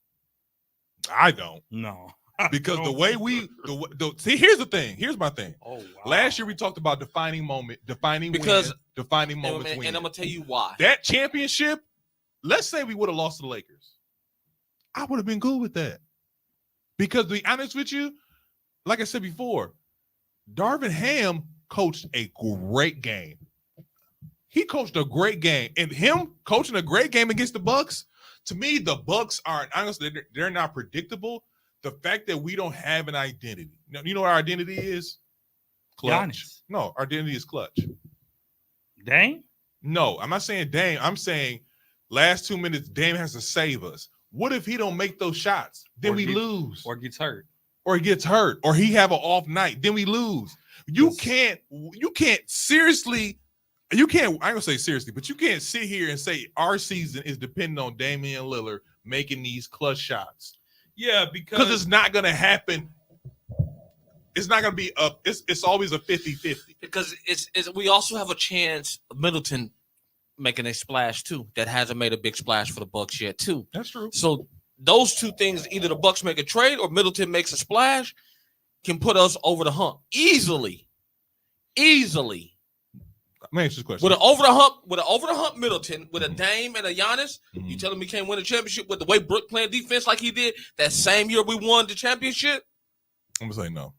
I don't.
No.
Because the way we see, here's the thing. Here's my thing.
Oh, wow.
Last year we talked about defining moment, defining
Because-
wins, defining
And,
moments.
and
wins.
I'm gonna tell you why.
That championship, let's say we would have lost to the Lakers. I would have been cool with that. Because to be honest with you, like I said before, Darvin Ham coached a great game. He coached a great game. And him coaching a great game against the Bucks, to me, the Bucks aren't honestly, they're not predictable. The fact that we don't have an identity. You know what our identity is? Clutch.
Giannis.
No, our identity is clutch.
Dang.
No, I'm not saying Dame. I'm saying last 2 minutes, Dame has to save us. What if he don't make those shots? Then
Or
we
get-
lose.
Or gets hurt.
Or he gets hurt. Or he have an off night. Then we lose. You
Yes.
can't seriously, you can't, I ain't gonna say seriously, but you can't sit here and say our season is dependent on Damian Lillard making these clutch shots.
Yeah,
Because it's not gonna happen. It's not gonna be up. It's always a 50-50.
Because it's we also have a chance of Middleton making a splash too. That hasn't made a big splash for the Bucks yet too.
That's true.
So those two things, either the Bucks make a trade or Middleton makes a splash, can put us over the hump easily. Easily.
Let me answer this question.
With an over the hump Middleton, with a Dame and a Giannis,
Mhm.
you telling me can't win a championship with the way Brook playing defense like he did that same year we won the championship?
I'm gonna say no.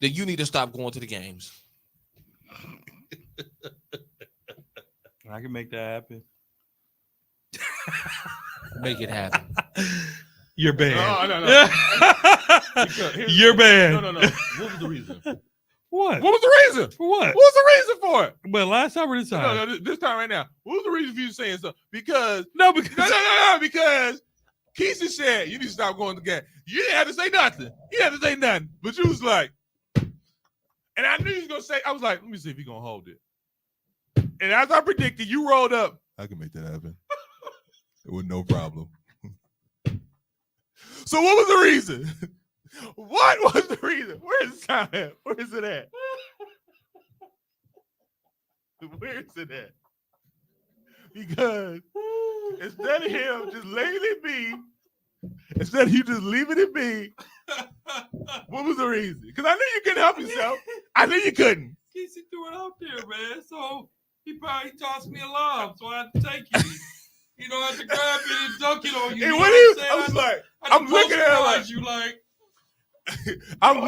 Then you need to stop going to the games.
I can make that happen.
Make it happen.
You're banned.
No. Because
You're banned.
No. What was the reason?
What?
What was the reason?
For what?
What was the reason for it?
But last time or this time?
No, this time right now. What was the reason for you saying something? Because
No, because
no, because Kesey said you need to stop going to the game. You didn't have to say nothing. You didn't have to say nothing. But you was like, and I knew you was gonna say, I was like, let me see if he's gonna hold it. And as I predicted, you rolled up. I can make that happen. It was no problem. So what was the reason? What was the reason? Where is the sound at? Where is it at? Where is it at? Because instead of him just letting it be, instead of you just leaving it be, what was the reason? Because I knew you couldn't help yourself. I knew you couldn't.
Casey threw it out there, man. So he probably tossed me a lob, so I had to take it. You don't have to grab it and dunk it on you.
And
You
what
know
he,
what
I was
I'm
like,
I had to
I'm looking at her like,
post-surprise you like,
I'm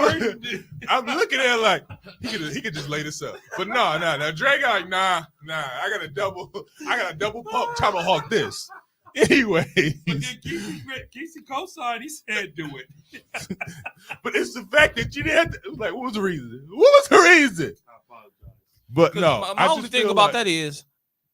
looking at it like he could just lay this up. But no. Dre got like, nah. I got a double pump tomahawk this. Anyway.
but then Casey co-signed, he said do it.
But it's the fact that you didn't have to, it was like, what was the reason? What was the reason?
I apologize.
But
'Cause
no.
my only thing about that is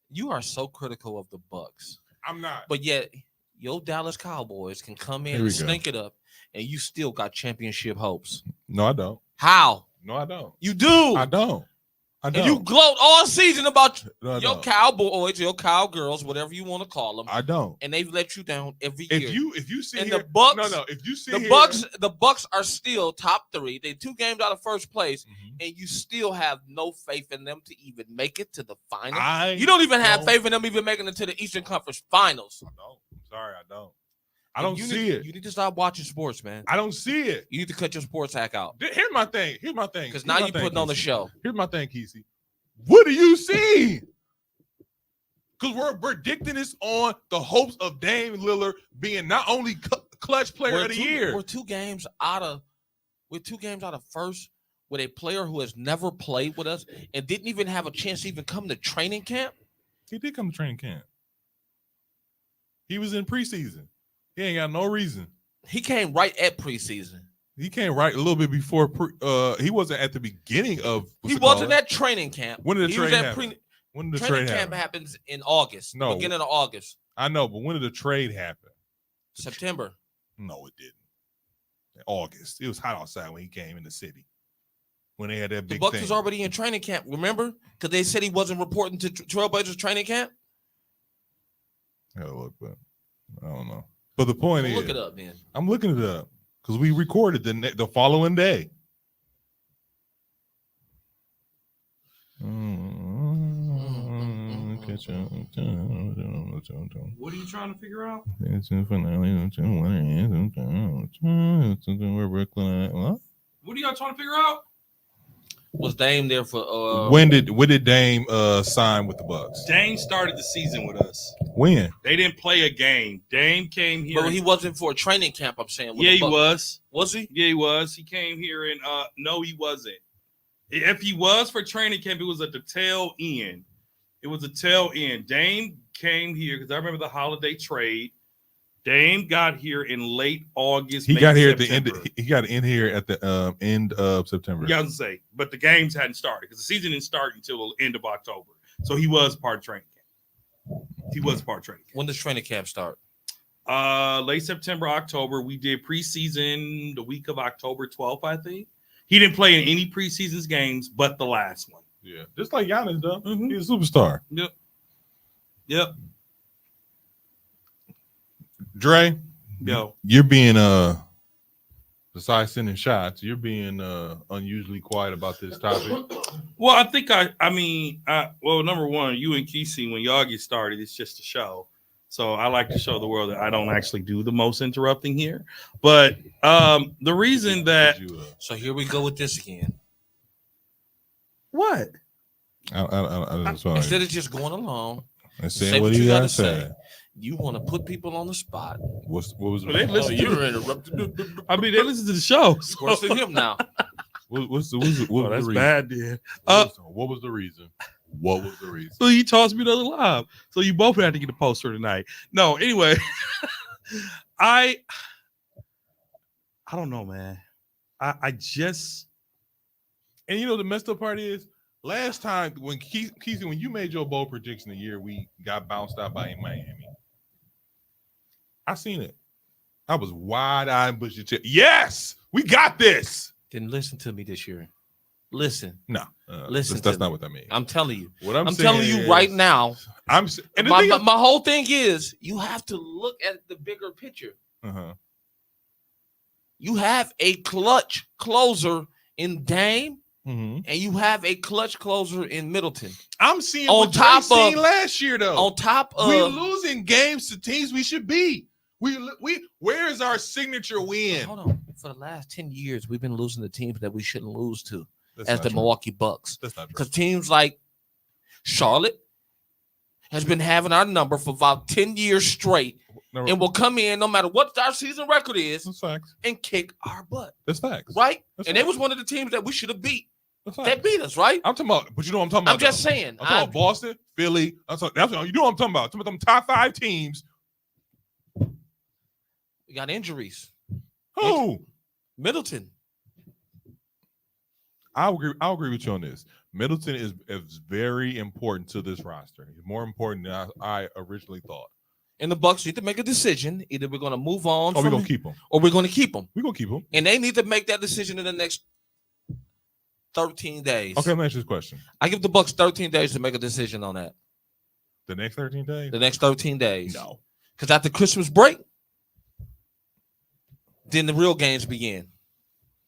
you are so critical of the Bucks,
I'm not.
but yet your Dallas Cowboys can come in
Here we
and
go.
stink it up, and you still got championship hopes.
No, I don't.
How?
No, I don't.
You do.
I don't.
And you gloat all season about
No, I
your
don't.
Cowboys, your Cowgirls, whatever you want to call them,
I don't.
and they've let you down every year.
If you see
And
here,
the Bucks,
no. If you see
the
here,
Bucks are still top 3. They 2 games out of first place,
Mhm.
and you still have no faith in them to even make it to the final.
I
You don't even have
don't-
faith in them even making it to the Eastern Conference Finals.
No, I'm sorry, I don't. I don't
You
see
need,
it.
You need to stop watching sports, man.
I don't see it.
You need to cut your sports hack out
Here's my thing.
because now you're putting on the show.
Here's my thing, Kesey. What do you see? Because we're predicting this on the hopes of Dame Lillard being not only clutch player of the year.
We're 2 games out of first with a player who has never played with us and didn't even have a chance to even come to training camp.
He did come to training camp. He was in preseason. He ain't got no reason.
He came right at preseason.
He came right a little bit before. He wasn't at the beginning of.
He wasn't at training camp.
When did the
he
trade
was at
happen? When did the
training
trade
camp
happen?
happens in August.
No.
Beginning of August.
I know, but when did the trade happen?
September.
No, it didn't. August. It was hot outside when he came in the city. When they had that
The
big
Bucks
thing.
was already in training camp, remember? Because they said he wasn't reporting to Trailblazers training camp.
I gotta look, but I don't know. But the point is,
Look it up, man.
I'm looking it up because we recorded the following day.
What are you trying to figure out? What are y'all trying to figure out?
Was Dame there for
When did Dame sign with the Bucks?
Dame started the season with us.
When?
They didn't play a game. Dame came here.
but he wasn't for a training camp, I'm saying. with
Yeah,
the
he
Bucks.
was.
Was he?
Yeah, he was. He came here and no, he wasn't. If he was for training camp, it was at the tail end. It was a tail end. Dame came here because I remember the holiday trade. Dame got here in late August.
He
May,
got here at the
September.
end. He got in here at the end of September.
Yeah, I was gonna say, but the games hadn't started because the season didn't start until the end of October. So he was part of training camp. He was part of training camp.
When does training camp start?
Late September, October. We did preseason the week of October 12th, I think. He didn't play in any preseason games but the last one.
Yeah, just like Giannis, though.
Mhm.
He's a superstar.
Yep.
Dre,
Yo.
you're being besides sending shots, you're being unusually quiet about this topic.
Well, I think well, number one, you and Kesey, when y'all get started, it's just a show. So I like to show the world that I don't actually do the most interrupting here. But the reason that
So here we go with this again.
what?
I just want
Instead
to
of just going along,
say what you gotta say.
say. You want to put people on the spot.
What was
Well, they listen to the-
interrupted.
I mean, they listen to the show.
Worse than him now.
what's the
Oh, that's
reason?
bad, dude.
What was the reason? What was the reason?
So you tossed me the other live. So you both had to get a poster tonight. No, anyway, I don't know, man. I just
And you know the messed up part is last time when Keezy, when you made your bold prediction the year we got bounced out by Miami, I seen it. I was wide-eyed, bushy tail. Yes, we got this.
Didn't listen to me this year. Listen,
No,
Listen
that's
to
not
me.
what that means.
I'm telling you.
What I'm
I'm
saying
telling you
is-
right now.
and the
My,
thing
my,
is-
my whole thing is you have to look at the bigger picture.
uh-huh.
You have a clutch closer in Dame,
Mm-hmm.
and you have a clutch closer in Middleton.
I'm seeing
On
what Dre
top
seen
of-
last year though.
On top of
we losing games to teams we should beat. We where is our signature win?
hold on. For the last 10 years, we've been losing to teams that we shouldn't lose to,
That's
as
not
the
true.
Milwaukee Bucks.
That's not true.
Because teams like Charlotte has been having our number for about 10 years straight
No,
and will come in no matter what our season record is
that's facts.
and kick our butt,
That's facts.
right?
That's
And they
facts.
was one of the teams that we should have beat.
That's
That
facts.
beat us, right?
I'm talking about, but you know what I'm talking about.
I'm just
though?
saying.
I'm talking about Boston, Philly. That's you know what I'm talking about. I'm talking about them top 5 teams.
We got injuries.
Who?
Middleton.
I'll agree with you on this. Middleton is very important to this roster. He's more important than I originally thought.
And the Bucks need to make a decision. Either we're going to move on
Oh, we're
from
gonna
him,
keep him.
or we're going to keep him.
We're gonna keep him.
And they need to make that decision in the next 13 days.
Okay, let me ask you this question.
I give the Bucks 13 days to make a decision on that.
The next 13 days?
The next 13 days.
No.
Because after Christmas break, then the real games begin.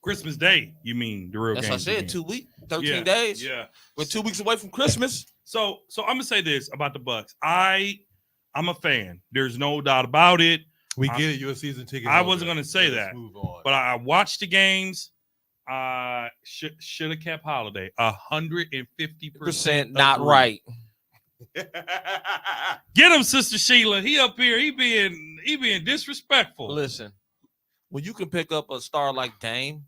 Christmas Day, you mean the real
That's
game?
what I said.
begin.
2 weeks, 13
Yeah,
days.
Yeah.
We're 2 weeks away from Christmas.
So I'm gonna say this about the Bucks. I'm a fan. There's no doubt about it.
We get it. You're a season ticket.
I
holder.
wasn't gonna say
Let's
that.
Move on.
But I watched the games. Should have kept Holiday 150%
Not right.
Get him, Sister Sheila. He up here. He being disrespectful.
Listen, when you can pick up a star like Dame,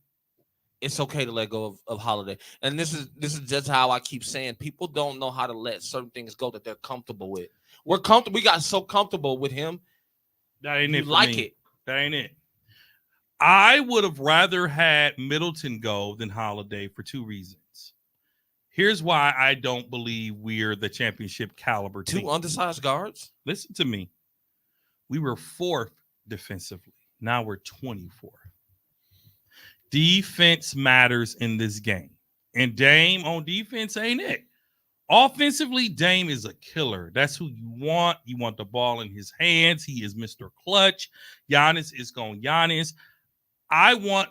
it's okay to let go of Holiday. And this is just how I keep saying people don't know how to let certain things go that they're comfortable with. We're comfortable. We got so comfortable with him
That ain't
You
it. For
like
me.
it.
That ain't it. I would have rather had Middleton go than Holiday for 2 reasons. Here's why I don't believe we're the championship caliber team.
2 undersized guards.
Listen to me. We were 4th defensively. Now we're 24th. Defense matters in this game. And Dame on defense ain't it. Offensively, Dame is a killer. That's who you want. You want the ball in his hands. He is Mr. Clutch. Giannis is going Giannis. I want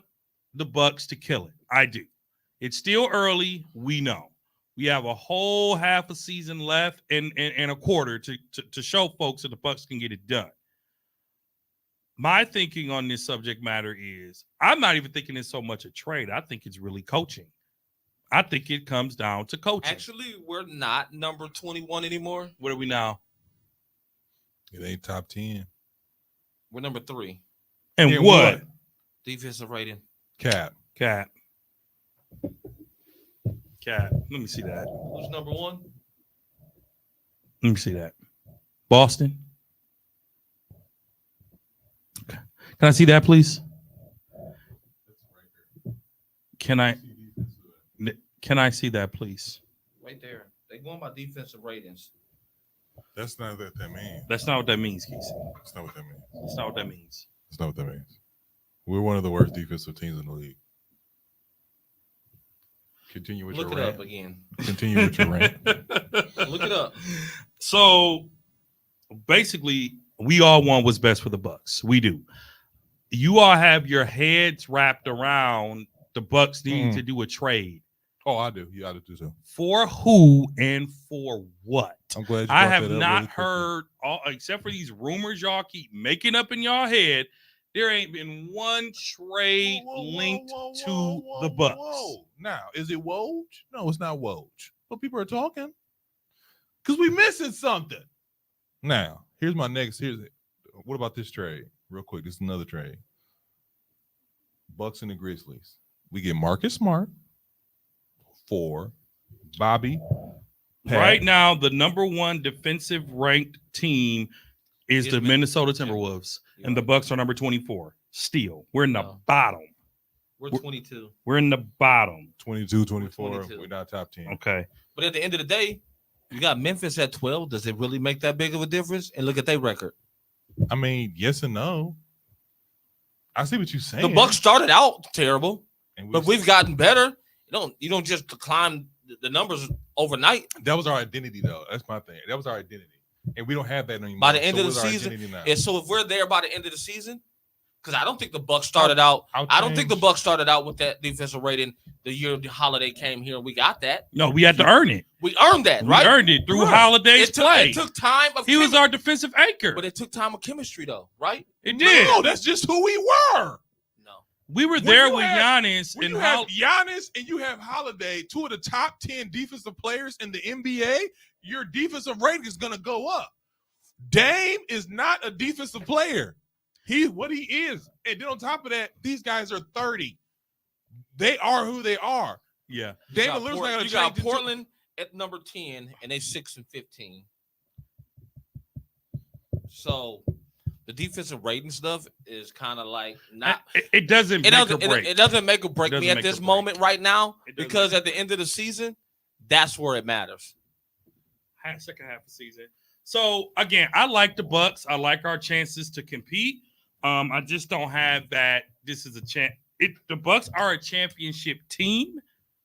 the Bucks to kill it. I do. It's still early. We know. We have a whole half a season left and a quarter to show folks that the Bucks can get it done. My thinking on this subject matter is I'm not even thinking it's so much a trade. I think it's really coaching. I think it comes down to coaching.
Actually, we're not number 21 anymore.
What are we now?
It ain't top 10.
We're number 3.
And
And
what?
what?
Defensive rating.
Cap.
Cat. Let me see that.
Who's number 1?
Let me see that. Boston. Okay. Can I see that, please? Can I see that, please?
Right there. They going by defensive ratings.
That's not what that means.
That's not what that means, Casey.
That's not what that means.
That's not what that means.
That's not what that means. We're one of the worst defensive teams in the league. Continue with
Look
your
it
rant.
up again.
Continue with your rant.
Look it up.
So basically, we all want what's best for the Bucks. We do. You all have your heads wrapped around the Bucks needing to do a trade.
Oh, I do. Yeah, I do too.
For who and for what?
I'm glad you
I
brought
have
that up
not
really quickly.
heard, all except for these rumors y'all keep making up in y'all head. There ain't been one trade linked to the Bucks.
Now, is it Woj? No, it's not Woj. But people are talking because we missing something.
Now, here's my next. What about this trade? Real quick, this is another trade. Bucks and the Grizzlies. We get Marcus Smart for Bobby. Pat.
Right now, the number 1 defensive ranked team is the Minnesota Timberwolves, and the Bucks are number 24. Still, we're in the
No.
bottom.
We're 22.
We're in the bottom.
22, 24.
22.
We're not top 10.
Okay.
But at the end of the day, you got Memphis at 12. Does it really make that big of a difference? And look at their record.
I mean, yes and no. I see what you're saying.
The Bucks started out terrible,
and
but we've gotten better. You don't just climb the numbers overnight.
that was our identity, though. That's my thing. That was our identity, and we don't have that anymore.
By the end of the
what's our
season,
identity now?
and so if we're there by the end of the season, because I don't think the Bucks started out.
I'll
I don't think the
change-
Bucks started out with that defensive rating the year the Holiday came here and we got that.
No, we had to earn it.
We earned that,
We
right?
earned it through
Right.
Holiday's play.
It took time.
He was our defensive anchor.
but it took time of chemistry, though, right?
It did.
No, that's just who we were.
No.
We were
When
there
you
with
have-
Giannis
When
and
you have Giannis and you have Holiday, 2 of the top 10 defensive players in the NBA, your defensive rating is going to go up. Dame is not a defensive player. He's what he is. And then on top of that, these guys are 30. They are who they are.
yeah.
Dame
You got
Lillard's not
Port-
going
you
to
got
change.
Portland at number 10, and they 6-15. So the defensive rating stuff is kind of like not.
It doesn't
It
make or
doesn't.
break.
It doesn't make or break
It
me
doesn't
at
make
this
or break.
moment right now
It doesn't
because
make
at the end of the season, that's where it matters.
Second half of the season. So again, I like the Bucks. I like our chances to compete. I just don't have that. This is a champ. The Bucks are a championship team,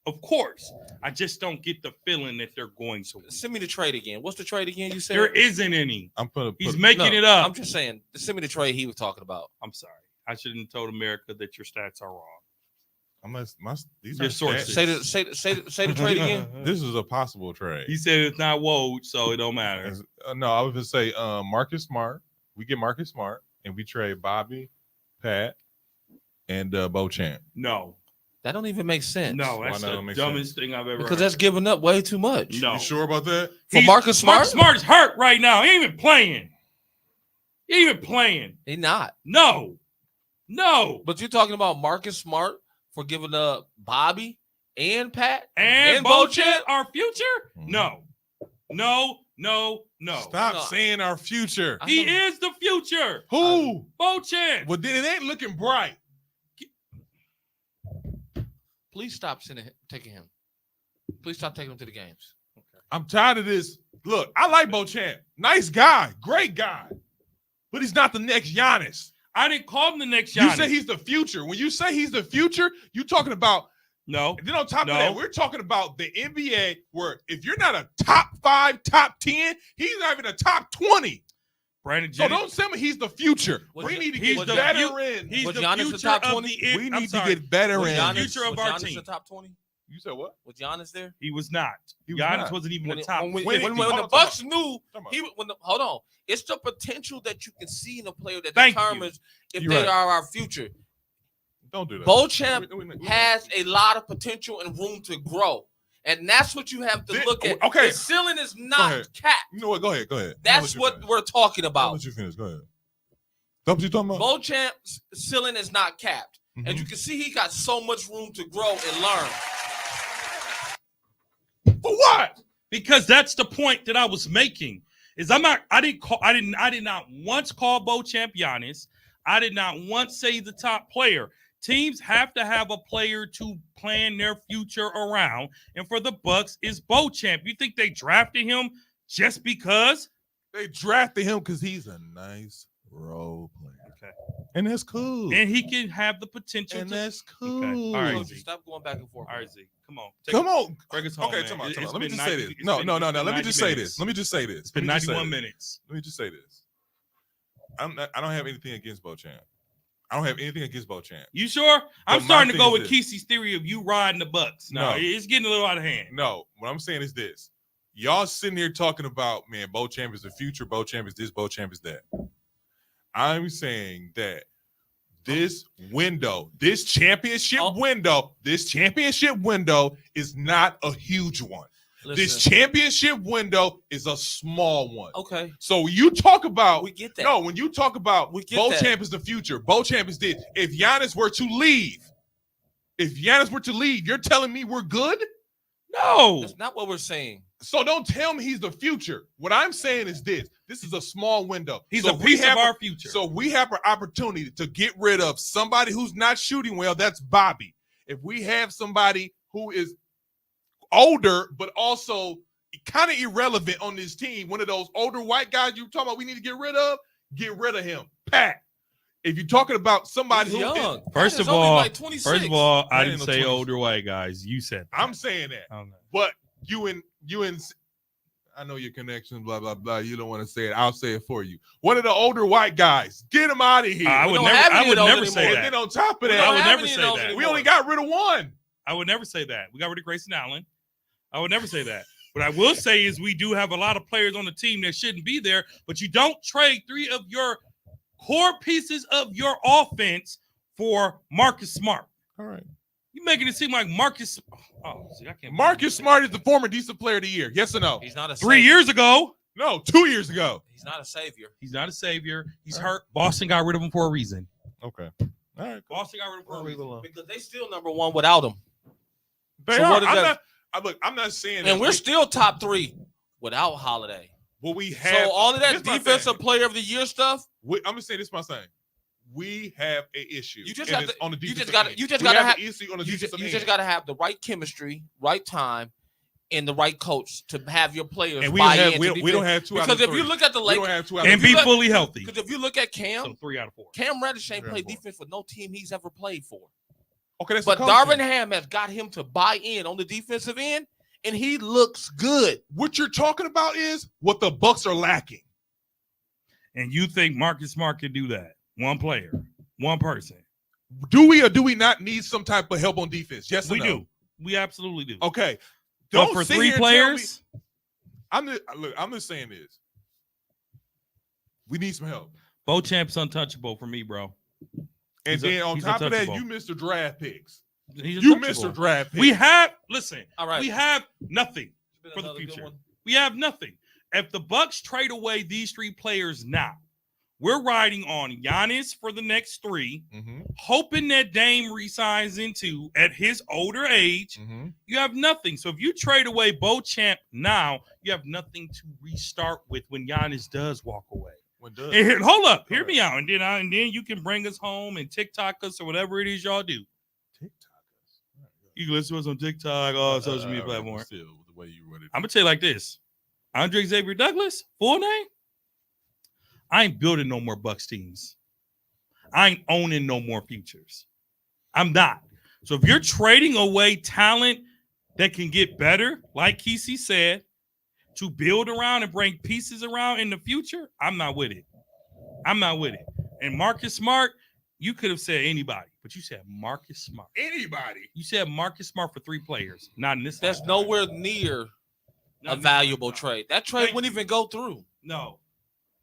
of course. I just don't get the feeling that they're going to win.
Send me the trade again. What's the trade again? You said
There isn't any.
I'm gonna
He's
put,
making it up.
I'm just saying. Send me the trade he was talking about.
I'm sorry. I shouldn't have told America that your stats are wrong.
these
Your
are
sources.
stats.
Say the trade again.
This is a possible trade.
He said it's not Woj, so it don't matter.
No, I was gonna say Marcus Smart. We get Marcus Smart, and we trade Bobby, Pat, and Beauchamp.
No,
That don't even make sense.
no,
Why
that's
not? It
the
makes
dumbest thing I've ever
because
heard.
that's giving up way too much.
No.
You sure about that?
For Marcus Smart?
Marcus Smart is hurt right now. He ain't even playing. He ain't even playing.
He not.
No.
But you're talking about Marcus Smart for giving up Bobby and Pat
And
And
Beauchamp,
Beauchamp?
our future?
Mhm.
No. No.
Stop
No.
saying our future.
He is the future.
Who?
Beauchamp.
Well, then it ain't looking bright.
Please stop taking him. Please stop taking him to the games.
I'm tired of this. Look, I like Beauchamp. Nice guy, great guy, but he's not the next Giannis.
I didn't call him the next Giannis.
You say he's the future. When you say he's the future, you talking about.
no.
And then on top
No.
of that, we're talking about the NBA, where if you're not a top 5, top 10, he's not even a top 20.
Brandon
So
Jennings.
don't tell me he's the future.
Was
We
it-
need to
he's
get
the
veteran.
He's
Was
the
Giannis the
future
top
of
20?
the.
We
I'm
need to
sorry.
get veteran.
Giannis- future of
was
our
Giannis
team.
the top 20?
You said what?
Was Giannis there?
He was not.
He was
Giannis
not.
wasn't even
When,
the top.
when,
50.
when
Hold
the
on,
Bucks
time
knew
Come on.
he hold on, it's the potential that you can see in a player that
Thank you.
determines if
You're
they
right.
are our future.
Don't do that.
Beauchamp
We-
has a lot of potential and room to grow, and that's what you have to
Thi-
look at.
okay.
His ceiling is
Go
not
ahead.
capped.
You know what? Go ahead. Go ahead.
That's what we're talking
I'll
about.
let you finish. Go ahead. That's what you talking about?
Beauchamp's ceiling is not capped, and
Mhm.
you can see he got so much room to grow and learn.
For what?
Because that's the point that I was making. I did not once call Beauchamp Giannis. I did not once say the top player. Teams have to have a player to plan their future around, and for the Bucks is Beauchamp. You think they drafted him just because?
They drafted him because he's a nice role player.
Okay.
And that's cool.
And he can have the potential
And
to.
that's cool.
All right,
Coach,
Z.
stop going back and forth.
All right, Z, come on.
Come on.
Bring us home,
Okay,
man.
come on.
It's
Let me
been
just say
90
this.
it's
No.
been
Let me
90
just say
minutes.
this. Let me just say this.
It's been
Let me just say
91
this.
minutes.
Let me just say this. I don't have anything against Beauchamp. I don't have anything against Beauchamp.
You sure? I'm
my
starting to
thing
go
is
with
this.
Kesey's theory of you riding the Bucks. No,
No.
it's getting a little out of hand.
No, what I'm saying is this. Y'all sitting here talking about, man, Beauchamp is the future, Beauchamp is this, Beauchamp is that. I'm saying that this window, this championship window is not a huge one. This
Listen,
championship window is a small one.
okay,
So you talk about
we get that.
no, when you talk about
We get
Beauchamp
that.
is the future, Beauchamp is this. If Giannis were to leave, you're telling me we're good?
No.
That's not what we're saying.
So don't tell me he's the future. What I'm saying is this: this is a small window.
He's
So
a piece of our future.
So we have an opportunity to get rid of somebody who's not shooting well. That's Bobby. If we have somebody who is older but also kind of irrelevant on this team, one of those older white guys you talking about, we need to get rid of him. Pat. If you're talking about somebody
He's
who is-
young.
First
He's
of
only
all-
like 26.
First of all, I
That
didn't
ain't no
say
20s.
older white guys. You said that.
I'm saying that.
Okay.
But you and I know your connections, blah blah blah. You don't want to say it. I'll say it for you. One of the older white guys, get him out of here.
I
We
would
don't
never.
have
I
any
would
of those
never say
anymore.
and
that.
then on top of
We
I
don't
that,
would
have
never
any of
say
those
that.
we
anymore.
only got rid of one.
I would never say that. We got rid of Grayson Allen. I would never say that. What I will say is we do have a lot of players on the team that shouldn't be there, but you don't trade 3 of your core pieces of your offense for Marcus Smart.
All right.
You making it seem like Marcus. Oh, see, I can't.
Marcus Smart is the former decent player of the year. Yes or no?
He's not a
3
savior.
years ago,
No, 2 years ago.
He's not a savior.
he's not a savior. He's
All right.
hurt. Boston got rid of him for a reason.
Okay. All right.
Boston got rid of him for a reason.
Because they still number one without him.
They
So
are.
what is
I'm
that?
not. Look, I'm not saying.
And
that
we're
we-
still top 3 without Holiday.
Well, we have.
So all of that
this my
defensive
thing.
player of the year stuff,
I'm gonna say this. My thing. We have an issue.
You just
and
have
it's
to-
on the
you just
defensive
gotta-
end.
you just
We
gotta
have
have-
an issue on the
you
defensive
just
end.
got to have the right chemistry, right time, and the right coach to have your players
And we
buy
don't have.
into
We don't
defense.
have 2 out
Because
of
if you
3.
look at the
we don't
Lakers,
have 2 out
And
of
be
3.
fully healthy.
because if you look at Cam,
So 3 out of 4.
Cam Reddish ain't
Yeah,
played
boy.
defense for no team he's ever played for.
Okay, that's
But
the coaching.
Darvin Ham has got him to buy in on the defensive end, and he looks good.
What you're talking about is what the Bucks are lacking.
And you think Marcus Smart can do that? One player, one person.
Do we or do we not need some type of help on defense? Yes or
We
no?
do. We absolutely do.
Okay.
But
Don't
for
sit
3
here and tell me-
players,
I'm just saying this. We need some help.
Beauchamp's untouchable for me, bro.
And
He's
then on
he's
top of that,
untouchable.
you missed the draft picks.
He's
You
untouchable.
missed your draft picks.
We have listen.
All right.
We have nothing
Been
for the
another good
future.
one.
We have nothing. If the Bucks trade away these 3 players now, We're riding on Giannis for the next 3,
Mm-hmm.
hoping that Dame resigns into at his older age.
Mm-hmm.
You have nothing. So if you trade away Beauchamp now, you have nothing to restart with when Giannis does walk away.
When does
And hold up, hear
Correct.
me out, and then you can bring us home and TikTok us or whatever it is y'all do. You can listen to us on TikTok, all social media platforms.
Still, the way you run it.
I'm gonna tell you like this: Andre Xavier Douglas, full name. I ain't building no more Bucks teams. I ain't owning no more futures. I'm not. So if you're trading away talent that can get better, like Kesey said, to build around and bring pieces around in the future, I'm not with it. I'm not with it. And Marcus Smart, you could have said anybody, but you said Marcus Smart.
Anybody.
You said Marcus Smart for 3 players, not in this.
That's
lifetime.
nowhere near
Not
a
in this
valuable
lifetime.
trade. That trade
Thank
wouldn't even go through.
No.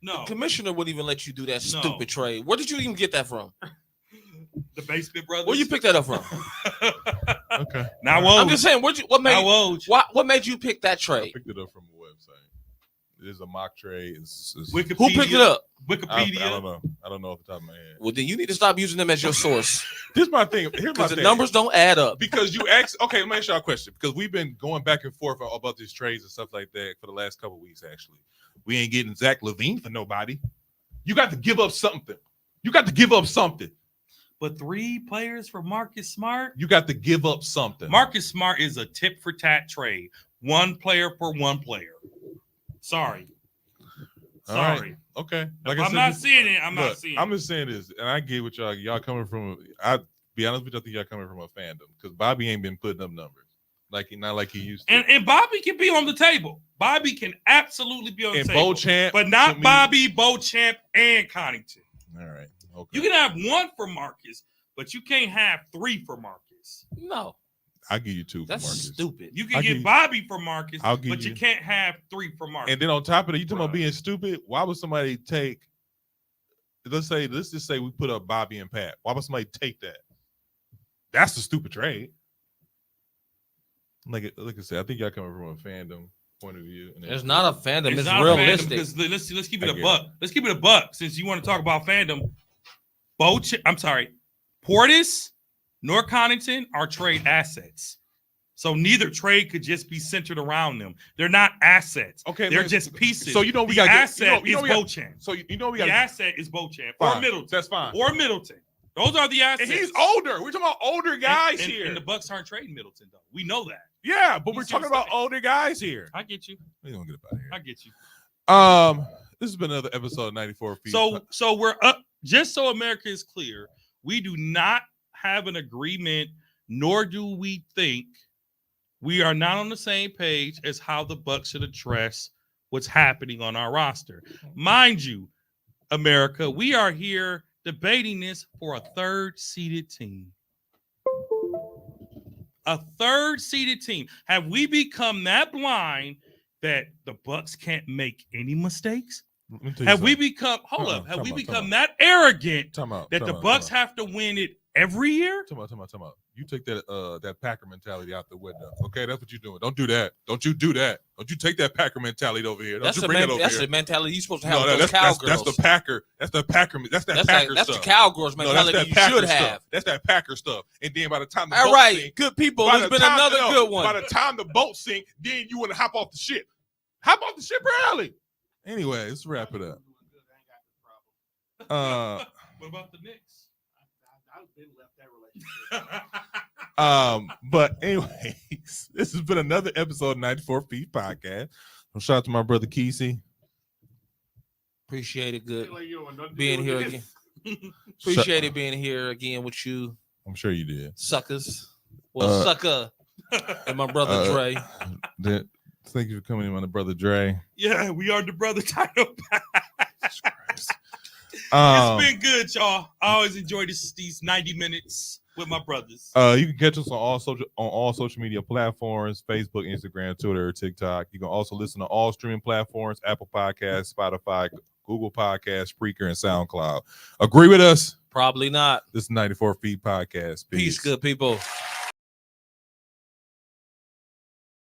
The
No.
commissioner wouldn't even let you do that
No.
stupid trade. Where did you even get that from?
The Basement Brothers.
Where you pick that up from?
Okay.
Now,
I'm just saying. What
now,
made you pick that
I
trade?
picked it up from a website. It is a mock trade. It's
Wikipedia.
Who picked it up?
Wikipedia.
I don't know. I don't know off the top of my head.
Well, then you need to stop using them as your source
This is my thing. Here's my
because the
thing.
numbers don't add up.
Because you asked. Okay, let me ask y'all a question. Because we've been going back and forth about these trades and stuff like that for the last couple of weeks. Actually, we ain't getting Zach LaVine for nobody. You got to give up something. You got to give up something.
But 3 players for Marcus Smart.
You got to give up something.
Marcus Smart is a tit for tat trade. 1 player for 1 player. Sorry.
All right.
Sorry.
Okay.
If
I
I'm
said,
not seeing it. I'm not
look,
seeing
I'm
it.
just saying this, and I get what y'all coming from. I be honest with you, I think y'all coming from a fandom because Bobby ain't been putting up numbers not like he used to.
And Bobby can be on the table. Bobby can absolutely be on the
And
table.
Beauchamp,
but
to
not
me-
Bobby, Beauchamp, and Connington.
All right. Okay.
You can have 1 for Marcus, but you can't have 3 for Marcus.
No,
I'll give you 2 for
that's
Marcus.
stupid.
You can
I'll
get
give-
Bobby for Marcus,
I'll give
but you
you-
can't have 3 for Marcus.
And then on top of that, you talking about
Bruh.
being stupid. Why would somebody take? Let's just say we put up Bobby and Pat. Why would somebody take that? That's a stupid trade. Like I said, I think y'all coming from a fandom point of view. And
It's not a fandom. It's
not a fandom
realistic.
because let's keep it
I
a
get
buck. Let's keep it a buck since you want to talk about fandom. Portis nor Connington are trade assets. So neither trade could just be centered around them. They're not assets.
Okay,
They're
let's-
just pieces.
So you know we
the
got
asset
you know
is
we got,
Beauchamp.
So you know we
The
got
asset is Beauchamp or
fine.
Middleton
That's fine.
or Middleton. Those are the assets.
And he's older. We're talking about older guys
and,
here.
And the Bucks aren't trading Middleton though. We know that.
Yeah, but
You
we're
see what
talking
I'm
about
saying?
older guys here.
I get you.
We don't get up out of
I get you.
here. This has been another episode of 94 Feet.
So we're up. Just so America is clear, we do not have an agreement, nor do we think we are not on the same page as how the Bucks should address what's happening on our roster. Mind you, America, we are here debating this for a 3rd seeded team. A 3rd seeded team. Have we become that blind that the Bucks can't make any mistakes? Have we become Have we become that arrogant that the Bucks have to win it every year?
Come on. You take that Packer mentality out the window. Okay, that's what you're doing. Don't do that. Don't you do that. Don't you take that Packer mentality over here. Don't
That's
you
the
bring it over
that's
here.
the mentality you're supposed to have
No,
with those
that's
cowgirls.
the Packer. That's the Packer. That's
That's
Packer
the
stuff.
cowgirls
No, that's
mentality
that
you
Packer
should
stuff.
have.
That's that Packer stuff. And then by the time the
All
boat
right,
sink,
good people.
by
There's
the
been
time-
another
no,
good one.
By the time the boat sink, then you want to hop off the ship. Hop off the ship early. Anyway, let's wrap it up.
What about the Knicks?
I've been left that relationship.
But anyways, this has been another episode of 94 Feet Podcast. Shout out to my brother Kesey.
Appreciate it. Good
Like, you know, nothing to
being
do
here
with
again.
this.
Appreciate it being here again with you,
I'm sure you did.
suckers. Well, sucker and my brother Dre.
Thank you for coming in, my brother Dre.
Yeah, we are the brother title.
Christ.
It's been good, y'all. I always enjoy these 90 minutes with my brothers.
You can catch us on all social media platforms: Facebook, Instagram, Twitter, TikTok. You can also listen to all streaming platforms: Apple Podcasts, Spotify, Google Podcasts, Spreaker, and SoundCloud. Agree with us?
Probably not.
This is 94 Feet Podcast.
Peace, good people.